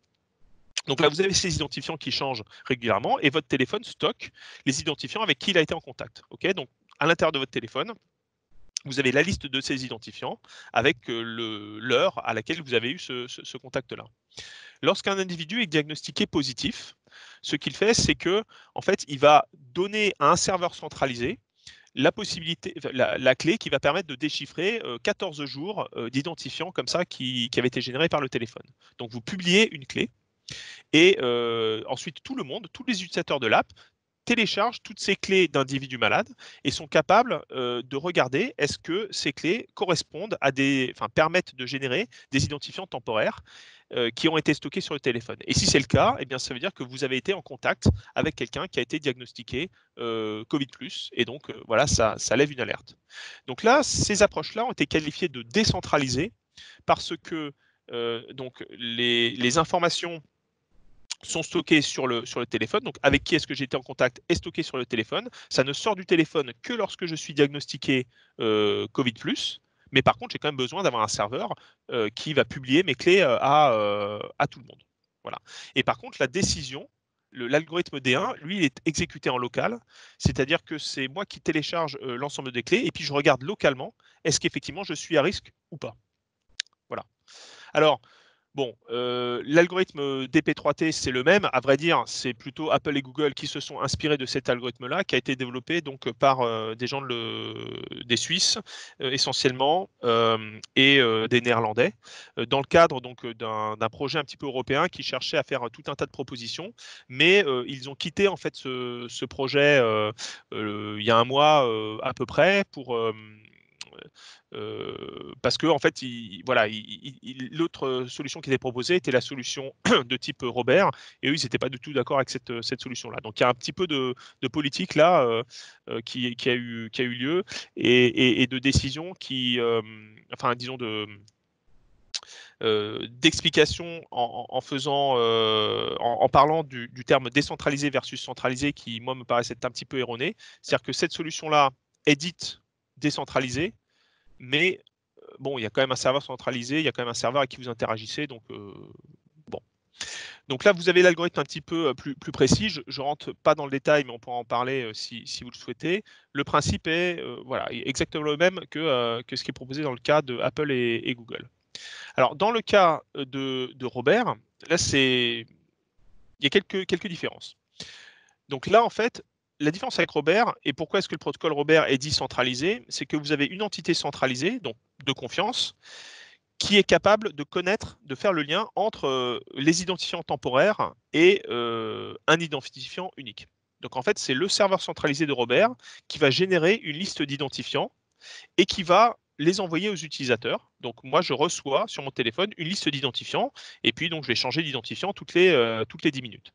Donc là, vous avez ces identifiants qui changent régulièrement et votre téléphone stocke les identifiants avec qui il a été en contact. Donc, à l'intérieur de votre téléphone, vous avez la liste de ces identifiants avec l'heure à laquelle vous avez eu ce contact-là. Lorsqu'un individu est diagnostiqué positif, ce qu'il fait, c'est que, en fait, il va donner à un serveur centralisé la clé qui va permettre de déchiffrer 14 jours d'identifiants comme ça qui avaient été générés par le téléphone. Donc, vous publiez une clé et ensuite tout le monde, tous les utilisateurs de l'app, téléchargent toutes ces clés d'individus malades et sont capables de regarder est-ce que ces clés correspondent permettent de générer des identifiants temporaires qui ont été stockés sur le téléphone. Et si c'est le cas, eh bien, ça veut dire que vous avez été en contact avec quelqu'un qui a été diagnostiqué Covid+, et donc voilà, ça lève une alerte. Donc là, ces approches-là ont été qualifiées de décentralisées parce que donc les informations sont stockés sur le téléphone. Donc, avec qui est-ce que j'étais en contact est stocké sur le téléphone. Ça ne sort du téléphone que lorsque je suis diagnostiqué Covid+. Mais par contre, j'ai quand même besoin d'avoir un serveur qui va publier mes clés à tout le monde. Voilà. Et par contre, la décision, l'algorithme D1, lui, il est exécuté en local. C'est-à-dire que c'est moi qui télécharge l'ensemble des clés et puis je regarde localement est-ce qu'effectivement je suis à risque ou pas. Voilà. Alors, bon, l'algorithme DP3T, c'est le même. À vrai dire, c'est plutôt Apple et Google qui se sont inspirés de cet algorithme-là, qui a été développé donc par des gens des Suisses essentiellement et des Néerlandais, dans le cadre donc d'un projet un petit peu européen qui cherchait à faire tout un tas de propositions. Mais ils ont quitté en fait ce projet il y a un mois à peu près pour parce que en fait, l'autre solution qui était proposée était la solution de type Robert, et eux, ils n'étaient pas du tout d'accord avec cette solution-là. Donc, il y a un petit peu de politique là qui a eu lieu et de décisions disons d'explication en parlant du terme décentralisé versus centralisé qui, moi, me paraissait un petit peu erroné. C'est-à-dire que cette solution-là est dite décentralisée, mais bon, il y a quand même un serveur centralisé, il y a quand même un serveur avec qui vous interagissez, donc bon. Donc là, vous avez l'algorithme un petit peu plus précis. Je ne rentre pas dans le détail, mais on pourra en parler si vous le souhaitez. Le principe est exactement le même que ce qui est proposé dans le cas de Apple et Google. Alors, dans le cas de Robert, là, il y a quelques différences. Donc là, en fait, la différence avec Robert, et pourquoi est-ce que le protocole Robert est dit centralisé, c'est que vous avez une entité centralisée, donc de confiance, qui est capable de connaître, de faire le lien entre les identifiants temporaires et un identifiant unique. Donc en fait, c'est le serveur centralisé de Robert qui va générer une liste d'identifiants et qui va les envoyer aux utilisateurs. Donc moi, je reçois sur mon téléphone une liste d'identifiants et puis donc je vais changer d'identifiant toutes les 10 minutes.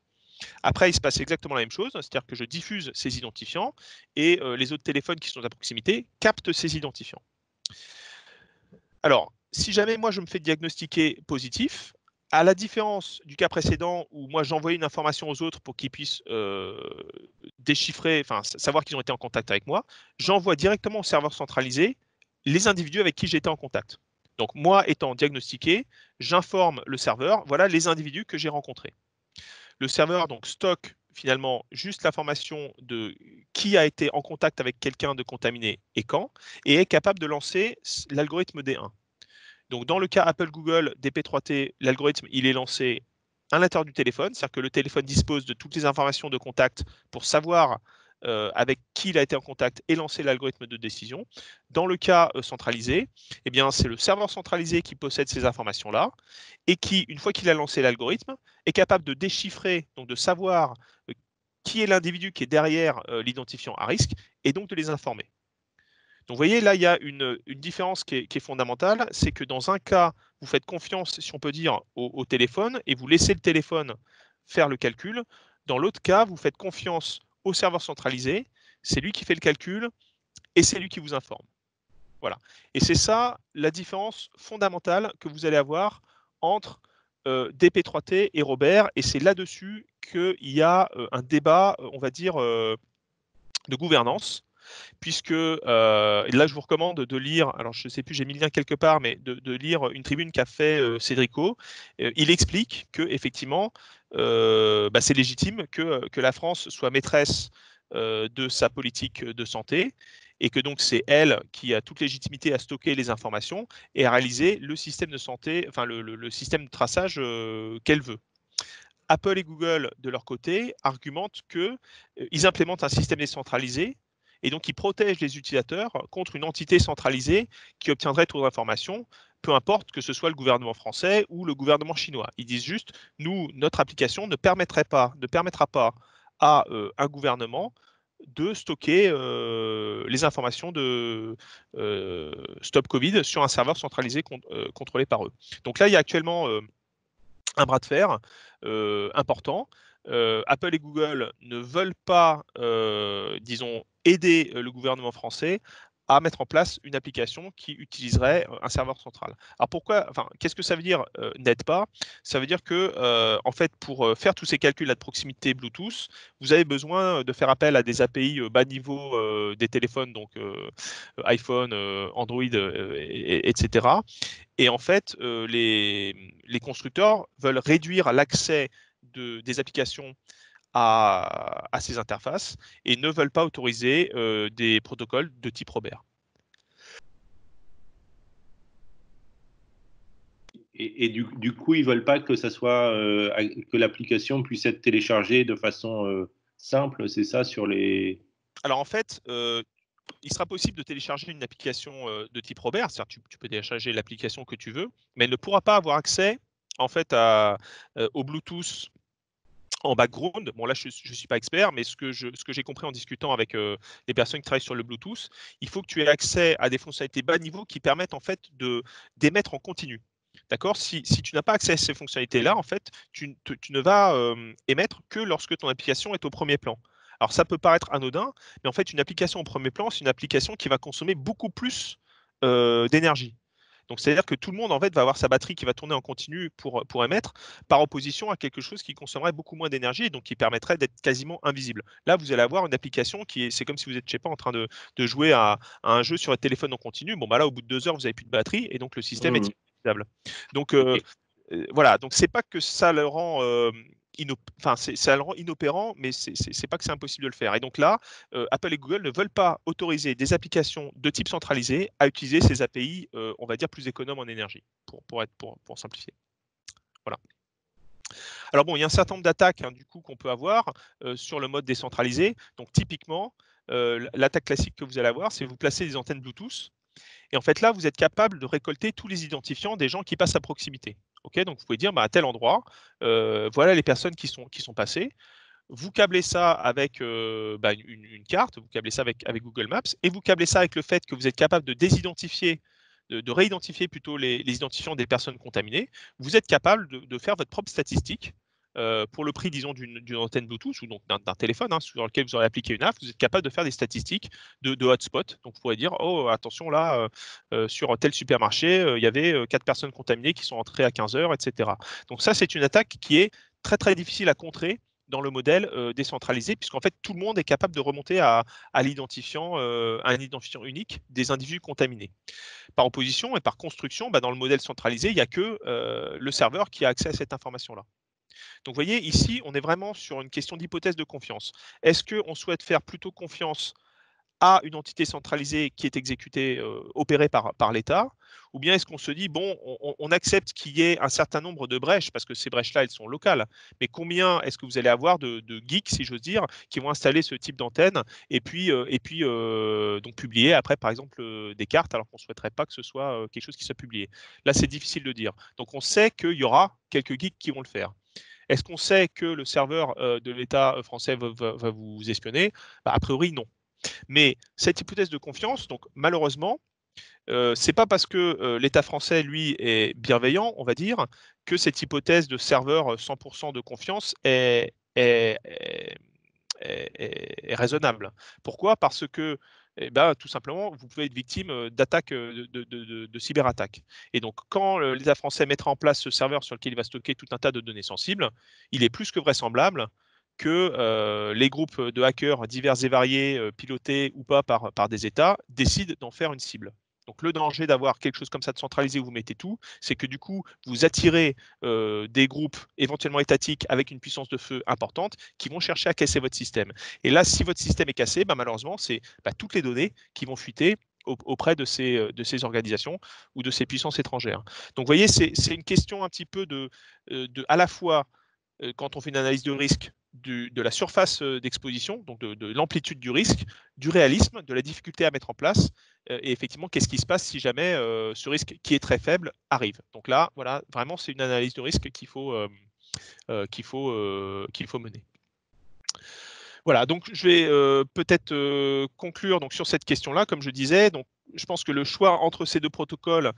Après, il se passe exactement la même chose, c'est-à-dire que je diffuse ces identifiants et les autres téléphones qui sont à proximité captent ces identifiants. Alors, si jamais moi je me fais diagnostiquer positif, à la différence du cas précédent où moi j'envoyais une information aux autres pour qu'ils puissent déchiffrer, enfin savoir qu'ils ont été en contact avec moi, j'envoie directement au serveur centralisé les individus avec qui j'étais en contact. Donc moi étant diagnostiqué, j'informe le serveur, voilà les individus que j'ai rencontrés. Le serveur donc stocke finalement juste l'information de qui a été en contact avec quelqu'un de contaminé et quand, et est capable de lancer l'algorithme D1. Donc, dans le cas Apple-Google DP3T, l'algorithme, il est lancé à l'intérieur du téléphone, c'est-à-dire que le téléphone dispose de toutes les informations de contact pour savoir avec qui il a été en contact et lancer l'algorithme de décision. Dans le cas centralisé, eh bien, c'est le serveur centralisé qui possède ces informations-là et qui, une fois qu'il a lancé l'algorithme, est capable de déchiffrer, donc de savoir qui est l'individu qui est derrière l'identifiant à risque et donc de les informer. Donc, vous voyez, là, il y a une différence qui est fondamentale, c'est que dans un cas, vous faites confiance, si on peut dire, au téléphone et vous laissez le téléphone faire le calcul. Dans l'autre cas, vous faites confiance au serveur centralisé, c'est lui qui fait le calcul et c'est lui qui vous informe. Voilà. Et c'est ça la différence fondamentale que vous allez avoir entre DP3T et Robert, et c'est là-dessus qu'il y a un débat, on va dire, de gouvernance. Puisque là, je vous recommande de lire, alors je ne sais plus, j'ai mis le lien quelque part, mais de lire une tribune qu'a fait Cédrico. Il explique que effectivement, c'est légitime que la France soit maîtresse de sa politique de santé et que donc c'est elle qui a toute légitimité à stocker les informations et à réaliser le système de santé, enfin le système de traçage qu'elle veut. Apple et Google, de leur côté, argumentent qu'ils implémentent un système décentralisé et donc ils protègent les utilisateurs contre une entité centralisée qui obtiendrait trop d'informations, peu importe que ce soit le gouvernement français ou le gouvernement chinois. Ils disent juste, nous, notre application ne permettra pas à un gouvernement de stocker les informations de Stop Covid sur un serveur centralisé contrôlé par eux. Donc là, il y a actuellement un bras de fer important. Apple et Google ne veulent pas, disons, aider le gouvernement français à mettre en place une application qui utiliserait un serveur central. Alors pourquoi, enfin, qu'est-ce que ça veut dire n'aide pas? Ça veut dire que, en fait, pour faire tous ces calculs à de proximité Bluetooth, vous avez besoin de faire appel à des API bas niveau des téléphones, donc iPhone, Android, etc. Et en fait, les constructeurs veulent réduire l'accès des applications à ces interfaces et ne veulent pas autoriser des protocoles de type Robert. Et du coup, ils veulent pas que ça soit que l'application puisse être téléchargée de façon simple, c'est ça sur les. Alors en fait, il sera possible de télécharger une application de type Robert, c'est-à-dire tu peux télécharger l'application que tu veux, mais elle ne pourra pas avoir accès en fait au Bluetooth en background. Bon là je suis pas expert, mais ce que j'ai compris en discutant avec les personnes qui travaillent sur le Bluetooth, il faut que tu aies accès à des fonctionnalités bas niveau qui permettent en fait d'émettre en continu. D'accord? Si tu n'as pas accès à ces fonctionnalités-là, en fait, tu ne vas émettre que lorsque ton application est au premier plan. Alors ça peut paraître anodin, mais en fait une application au premier plan, c'est une application qui va consommer beaucoup plus d'énergie. Donc c'est-à-dire que tout le monde en fait va avoir sa batterie qui va tourner en continu pour émettre, par opposition à quelque chose qui consommerait beaucoup moins d'énergie et donc qui permettrait d'être quasiment invisible. Là, vous allez avoir une application c'est comme si vous êtes, je sais pas, en train de jouer à un jeu sur un téléphone en continu. Bon bah là, au bout de 2 heures, vous n'avez plus de batterie et donc le système est inutilisable. Donc voilà, donc c'est pas que ça le rend ça le rend inopérant, mais c'est pas que c'est impossible de le faire. Et donc là, Apple et Google ne veulent pas autoriser des applications de type centralisé à utiliser ces API, on va dire, plus économes en énergie, pour simplifier. Voilà. Alors bon, il y a un certain nombre d'attaques du coup qu'on peut avoir sur le mode décentralisé. Donc typiquement, l'attaque classique que vous allez avoir, c'est vous placez des antennes Bluetooth. Et en fait, là, vous êtes capable de récolter tous les identifiants des gens qui passent à proximité. Okay, donc, vous pouvez dire, à tel endroit, voilà les personnes qui sont passées. vous câblez ça avec une carte, vous câblez ça avec Google Maps, et vous câblez ça avec le fait que vous êtes capable de désidentifier, de réidentifier plutôt les identifiants des personnes contaminées. Vous êtes capable de faire votre propre statistique pour le prix, disons, d'une antenne Bluetooth ou donc d'un téléphone sur lequel vous aurez appliqué une app. Vous êtes capable de faire des statistiques de hotspot. Donc, vous pourrez dire, oh, attention, là, sur tel supermarché, il y avait 4 personnes contaminées qui sont entrées à 15 heures, etc. Donc, ça, c'est une attaque qui est très, très difficile à contrer dans le modèle décentralisé, puisqu'en fait, tout le monde est capable de remonter à l'identifiant, un identifiant unique des individus contaminés. Par opposition et par construction, dans le modèle centralisé, il n'y a que le serveur qui a accès à cette information-là. Donc, vous voyez, ici, on est vraiment sur une question d'hypothèse de confiance. Est-ce qu'on souhaite faire plutôt confiance à une entité centralisée qui est exécutée, opérée par l'État, ou bien est-ce qu'on se dit, bon, on accepte qu'il y ait un certain nombre de brèches, parce que ces brèches-là, elles sont locales, mais combien est-ce que vous allez avoir de geeks, si j'ose dire, qui vont installer ce type d'antenne, et puis donc publier après, par exemple, des cartes, alors qu'on ne souhaiterait pas que ce soit quelque chose qui soit publié. Là, c'est difficile de dire. Donc, on sait qu'il y aura quelques geeks qui vont le faire. Est-ce qu'on sait que le serveur de l'État français va vous espionner? A priori, non. Mais cette hypothèse de confiance, donc malheureusement, c'est pas parce que l'État français, lui, est bienveillant, on va dire, que cette hypothèse de serveur 100% de confiance est raisonnable. Pourquoi? Parce que tout simplement, vous pouvez être victime d'attaques, de cyberattaques. Et donc, quand l'État français mettra en place ce serveur sur lequel il va stocker tout un tas de données sensibles, il est plus que vraisemblable que les groupes de hackers divers et variés, pilotés ou pas par des États, décident d'en faire une cible. Donc le danger d'avoir quelque chose comme ça de centralisé où vous mettez tout, c'est que du coup, vous attirez des groupes éventuellement étatiques avec une puissance de feu importante qui vont chercher à casser votre système. Et là, si votre système est cassé, malheureusement, c'est toutes les données qui vont fuiter auprès de ces organisations ou de ces puissances étrangères. Donc vous voyez, c'est une question un petit peu à la fois quand on fait une analyse de risque de la surface d'exposition, donc de l'amplitude du risque, du réalisme, de la difficulté à mettre en place, et effectivement, qu'est-ce qui se passe si jamais ce risque qui est très faible arrive. Donc là, voilà, vraiment, c'est une analyse de risque qu'il faut mener. Voilà, donc je vais peut-être conclure donc, sur cette question-là, comme je disais. Donc, je pense que le choix entre ces deux protocoles,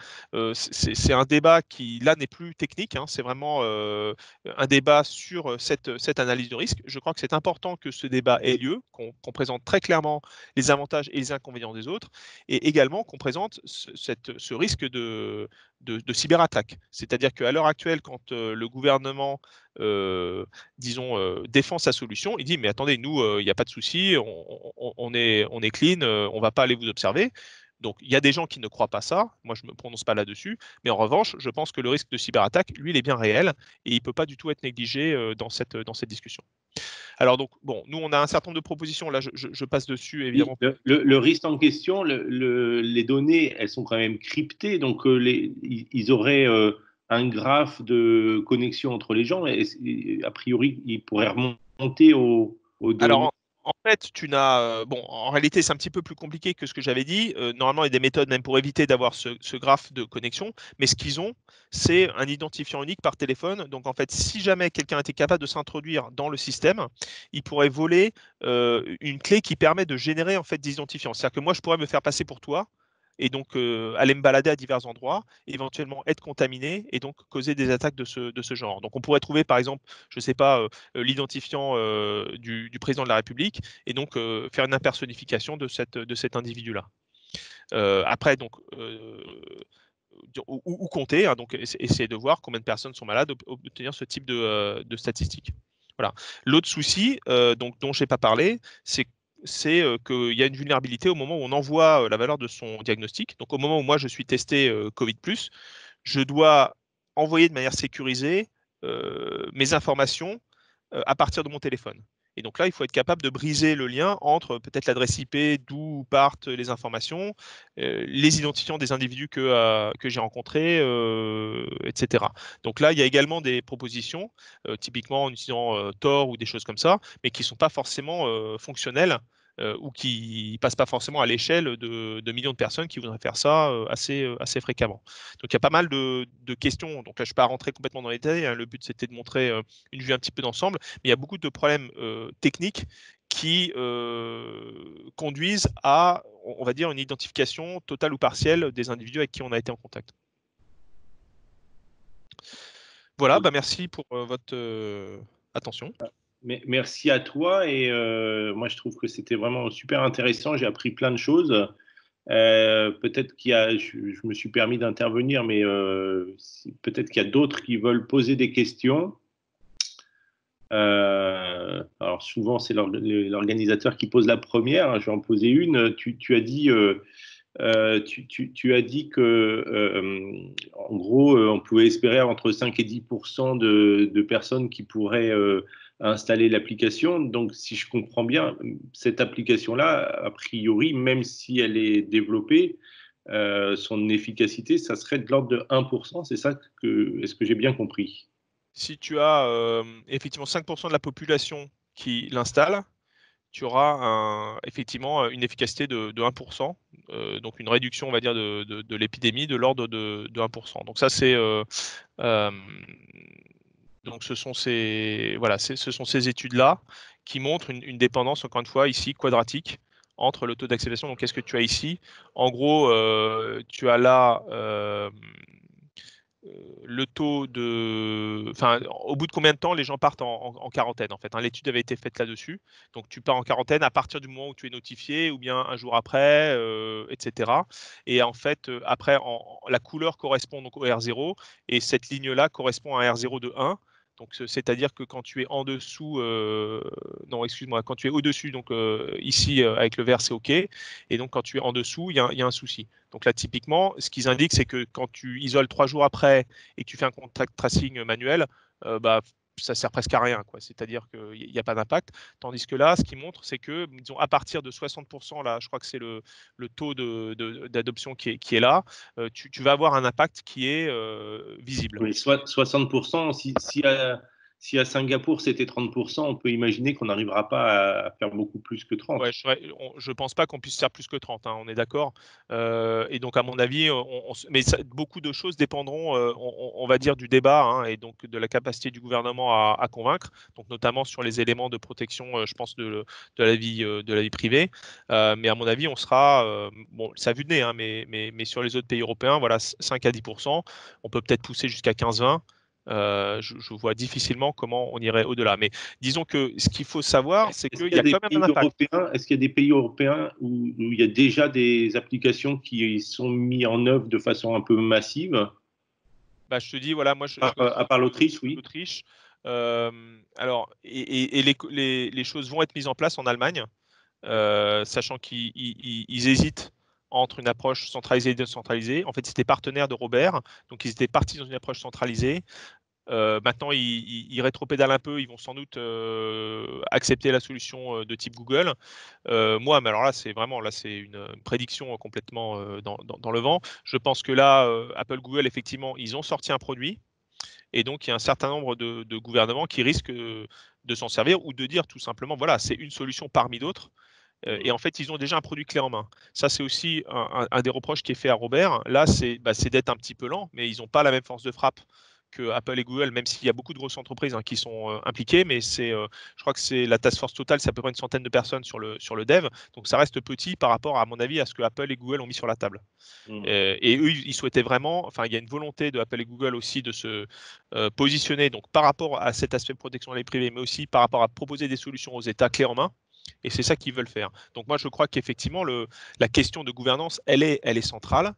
c'est un débat qui, là, n'est plus technique. C'est vraiment un débat sur cette analyse de risque. Je crois que c'est important que ce débat ait lieu, qu'on présente très clairement les avantages et les inconvénients des autres, et également qu'on présente ce risque de cyberattaque. C'est-à-dire qu'à l'heure actuelle, quand le gouvernement défend sa solution, il dit mais attendez, nous, il n'y a pas de souci, on est clean, on ne va pas aller vous observer. Donc il y a des gens qui ne croient pas ça, moi je ne me prononce pas là-dessus, mais en revanche, je pense que le risque de cyberattaque, lui, il est bien réel et il ne peut pas du tout être négligé dans cette discussion. Alors donc, bon, nous on a un certain nombre de propositions, là je passe dessus évidemment. Le risque en question, les données, elles sont quand même cryptées, donc ils auraient un graphe de connexion entre les gens, et a priori, ils pourraient remonter aux données. Alors, en fait, en réalité, c'est un petit peu plus compliqué que ce que j'avais dit. Normalement, il y a des méthodes même pour éviter d'avoir ce graphe de connexion. Mais ce qu'ils ont, c'est un identifiant unique par téléphone. Donc, en fait, si jamais quelqu'un était capable de s'introduire dans le système, il pourrait voler une clé qui permet de générer en fait des identifiants. C'est-à-dire que moi, je pourrais me faire passer pour toi et donc aller me balader à divers endroits, éventuellement être contaminé et donc causer des attaques de ce genre. Donc on pourrait trouver par exemple, je ne sais pas, l'identifiant du président de la République et donc faire une impersonnification de cet individu-là. Après, donc, ou compter, donc essayer de voir combien de personnes sont malades, obtenir ce type de statistiques. Voilà. L'autre souci dont je n'ai pas parlé, c'est qu'il y a une vulnérabilité au moment où on envoie la valeur de son diagnostic. Donc au moment où moi je suis testé Covid+, je dois envoyer de manière sécurisée mes informations à partir de mon téléphone. Et donc là, il faut être capable de briser le lien entre peut-être l'adresse IP, d'où partent les informations, les identifiants des individus que j'ai rencontrés, etc. Donc là, il y a également des propositions, typiquement en utilisant Tor ou des choses comme ça, mais qui ne sont pas forcément fonctionnelles ou qui ne passent pas forcément à l'échelle de millions de personnes qui voudraient faire ça assez fréquemment. Donc il y a pas mal de questions. Donc là, je ne vais pas rentrer complètement dans les détails, hein. Le but, c'était de montrer une vue un petit peu d'ensemble. Mais il y a beaucoup de problèmes techniques qui conduisent à, on va dire, une identification totale ou partielle des individus avec qui on a été en contact. Voilà, bah merci pour votre attention. Merci à toi et moi je trouve que c'était vraiment super intéressant. J'ai appris plein de choses. Peut-être je me suis permis d'intervenir, mais peut-être qu'il y a d'autres qui veulent poser des questions. Alors souvent c'est l'organisateur qui pose la première. Je vais en poser une. Tu as dit tu as dit que, en gros, on pouvait espérer entre 5 et 10% de personnes qui pourraient installer l'application. Donc, si je comprends bien, cette application-là, a priori, même si elle est développée, son efficacité, ça serait de l'ordre de 1%. C'est ça est-ce que j'ai bien compris? Si tu as effectivement 5% de la population qui l'installe, tu auras effectivement une efficacité de 1%, donc une réduction, on va dire, de l'épidémie de l'ordre de 1%. Donc ça, c'est donc ce sont ces études-là qui montrent une dépendance, encore une fois, ici quadratique entre le taux d'acceptation. Donc qu'est-ce que tu as ici? En gros, tu as là le taux de, enfin, au bout de combien de temps les gens partent en quarantaine en fait, hein. L'étude avait été faite là-dessus. Donc tu pars en quarantaine à partir du moment où tu es notifié ou bien un jour après, etc. Et en fait, après, la couleur correspond donc au R0 et cette ligne-là correspond à un R0 de 1. Donc, c'est-à-dire que quand tu es en dessous, non, excuse-moi, quand tu es au-dessus, donc ici avec le vert, c'est OK. Et donc, quand tu es en dessous, il y a un souci. Donc là, typiquement, ce qu'ils indiquent, c'est que quand tu isoles 3 jours après et que tu fais un contact tracing manuel, bah, ça sert presque à rien, quoi. C'est-à-dire qu'il n'y a pas d'impact. Tandis que là, ce qu'ils montrent, c'est que, disons, à partir de 60%, là, je crois que c'est le taux d'adoption qui est là, tu vas avoir un impact qui est visible. Oui, 60%, si à Singapour c'était 30%, on peut imaginer qu'on n'arrivera pas à faire beaucoup plus que 30. Ouais, je pense pas qu'on puisse faire plus que 30, hein, on est d'accord. Et donc, à mon avis, mais beaucoup de choses dépendront, on va dire, du débat, hein, et donc de la capacité du gouvernement à convaincre, donc notamment sur les éléments de protection, je pense, de la vie privée. Mais à mon avis, on sera, bon, ça a vu de nez, hein, mais sur les autres pays européens, voilà, 5 à 10%. On peut peut-être pousser jusqu'à 15-20%. Je vois difficilement comment on irait au-delà. Mais disons que ce qu'il faut savoir, c'est qu'il y a quand même un impact. Est-ce qu'il y a des pays européens où il y a déjà des applications qui sont mises en œuvre de façon un peu massive? Bah, je te dis, voilà, moi, À part l'Autriche, oui. l'Autriche. Alors, et les choses vont être mises en place en Allemagne, sachant qu'ils hésitent entre une approche centralisée et décentralisée. En fait, c'était partenaire de Robert, donc ils étaient partis dans une approche centralisée. Maintenant, ils rétropédalent un peu, ils vont sans doute accepter la solution de type Google. Moi, mais alors là, c'est vraiment c'est une prédiction complètement dans le vent. Je pense que là, Apple, Google, effectivement, ils ont sorti un produit. Et donc, il y a un certain nombre de gouvernements qui risquent de s'en servir ou de dire tout simplement, voilà, c'est une solution parmi d'autres. Et en fait, ils ont déjà un produit clé en main. Ça, c'est aussi un des reproches qui est fait à Robert. Là, c'est d'être un petit peu lent, mais ils n'ont pas la même force de frappe que Apple et Google, même s'il y a beaucoup de grosses entreprises qui sont impliquées. Mais je crois que c'est la task force totale, c'est à peu près une centaine de personnes sur le dev. Donc, ça reste petit par rapport, à mon avis, à ce que Apple et Google ont mis sur la table. Et eux, ils souhaitaient vraiment, enfin, il y a une volonté de Apple et Google aussi de se positionner donc par rapport à cet aspect de protection des privés, mais aussi par rapport à proposer des solutions aux États clés en main. Et c'est ça qu'ils veulent faire. Donc moi, je crois qu'effectivement, la question de gouvernance, elle est centrale.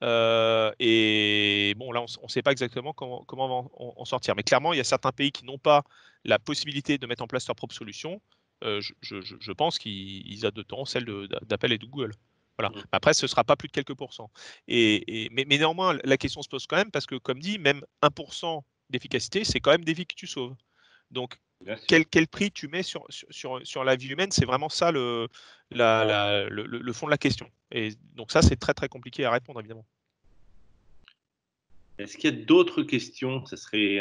Et bon, là, on ne sait pas exactement comment on va en sortir. Mais clairement, il y a certains pays qui n'ont pas la possibilité de mettre en place leur propre solution. Je pense qu'ils adopteront celle d'Apple et de Google. Voilà. Après, ce ne sera pas plus de quelques pourcents. Mais néanmoins, la question se pose quand même parce que, comme dit, même 1% d'efficacité, c'est quand même des vies que tu sauves. Donc, quel prix tu mets sur la vie humaine, c'est vraiment ça le fond de la question. Et donc ça, c'est très très compliqué à répondre, évidemment. Est-ce qu'il y a d'autres questions? Ça serait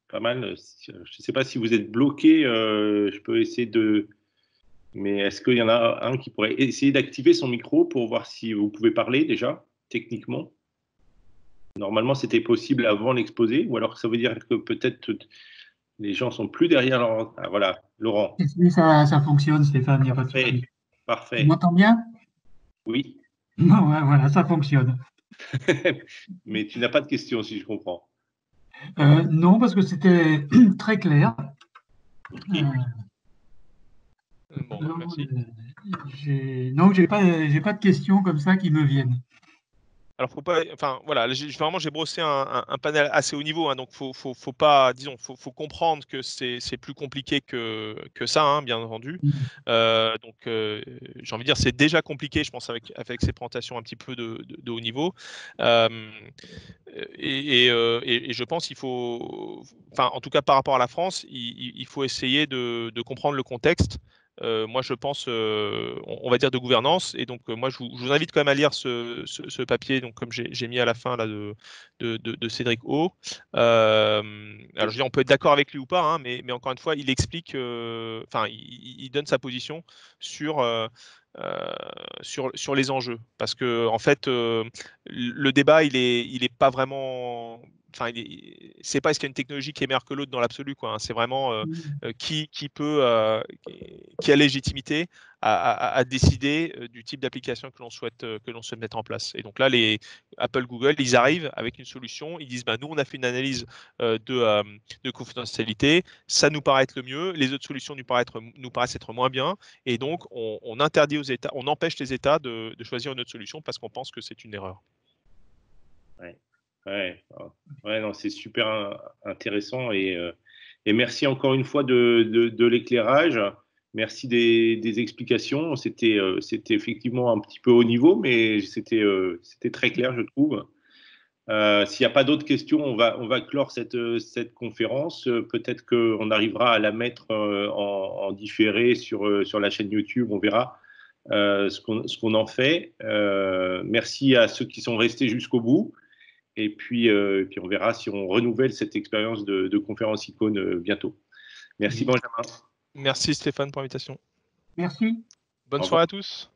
pas mal. Je ne sais pas si vous êtes bloqué. Je peux essayer de Mais est-ce qu'il y en a un qui pourrait essayer d'activer son micro pour voir si vous pouvez parler déjà, techniquement? Normalement, c'était possible avant l'exposé, ou alors ça veut dire que peut-être les gens sont plus derrière leur... Ah, voilà, Laurent. Si ça fonctionne, Stéphane, il n'y a pas de Parfait, souci. Tu parfait. m'entends bien? Oui, Non, ouais, voilà, ça fonctionne. mais tu n'as pas de questions, si je comprends. Non, parce que c'était très clair. Ok. Bon, Non, merci. non, j'ai pas de questions comme ça qui me viennent. Alors, faut pas, enfin voilà, vraiment j'ai brossé un panel assez haut niveau, hein, donc faut pas, disons, faut comprendre que c'est plus compliqué que ça, hein, bien entendu. Donc, j'ai envie de dire, c'est déjà compliqué, je pense, avec ces présentations un petit peu de haut niveau. Et je pense qu'il faut, enfin, en tout cas par rapport à la France, il faut essayer de comprendre le contexte. Moi, je pense, on va dire de gouvernance. Et donc, moi, je vous invite quand même à lire ce papier, donc comme j'ai mis à la fin là de Cédric O. Alors, je veux dire, on peut être d'accord avec lui ou pas, hein, mais encore une fois, il explique, enfin, il donne sa position sur sur les enjeux, parce que en fait, le débat, il est pas vraiment. Enfin, c'est pas est-ce qu'il y a une technologie qui est meilleure que l'autre dans l'absolu, quoi, hein. C'est vraiment qui peut, qui a légitimité à décider du type d'application que l'on souhaite mettre en place. Et donc là, les Apple, Google, ils arrivent avec une solution. Ils disent, bah, nous, on a fait une analyse de confidentialité. Ça nous paraît être le mieux. Les autres solutions nous paraissent être moins bien. Et donc, on interdit aux États, on empêche les États de choisir une autre solution parce qu'on pense que c'est une erreur. Ouais, non, c'est super intéressant et merci encore une fois de l'éclairage. Merci des explications. C'était effectivement un petit peu haut niveau, mais c'était très clair, je trouve. S'il n'y a pas d'autres questions, on va clore cette conférence. Peut-être qu'on arrivera à la mettre en différé sur la chaîne YouTube. On verra ce qu'on en fait. Merci à ceux qui sont restés jusqu'au bout. Et puis on verra si on renouvelle cette expérience de conférence icône bientôt. Merci, Benjamin. Merci Stéphane pour l'invitation. Merci. Bonne Au soirée revoir. à tous.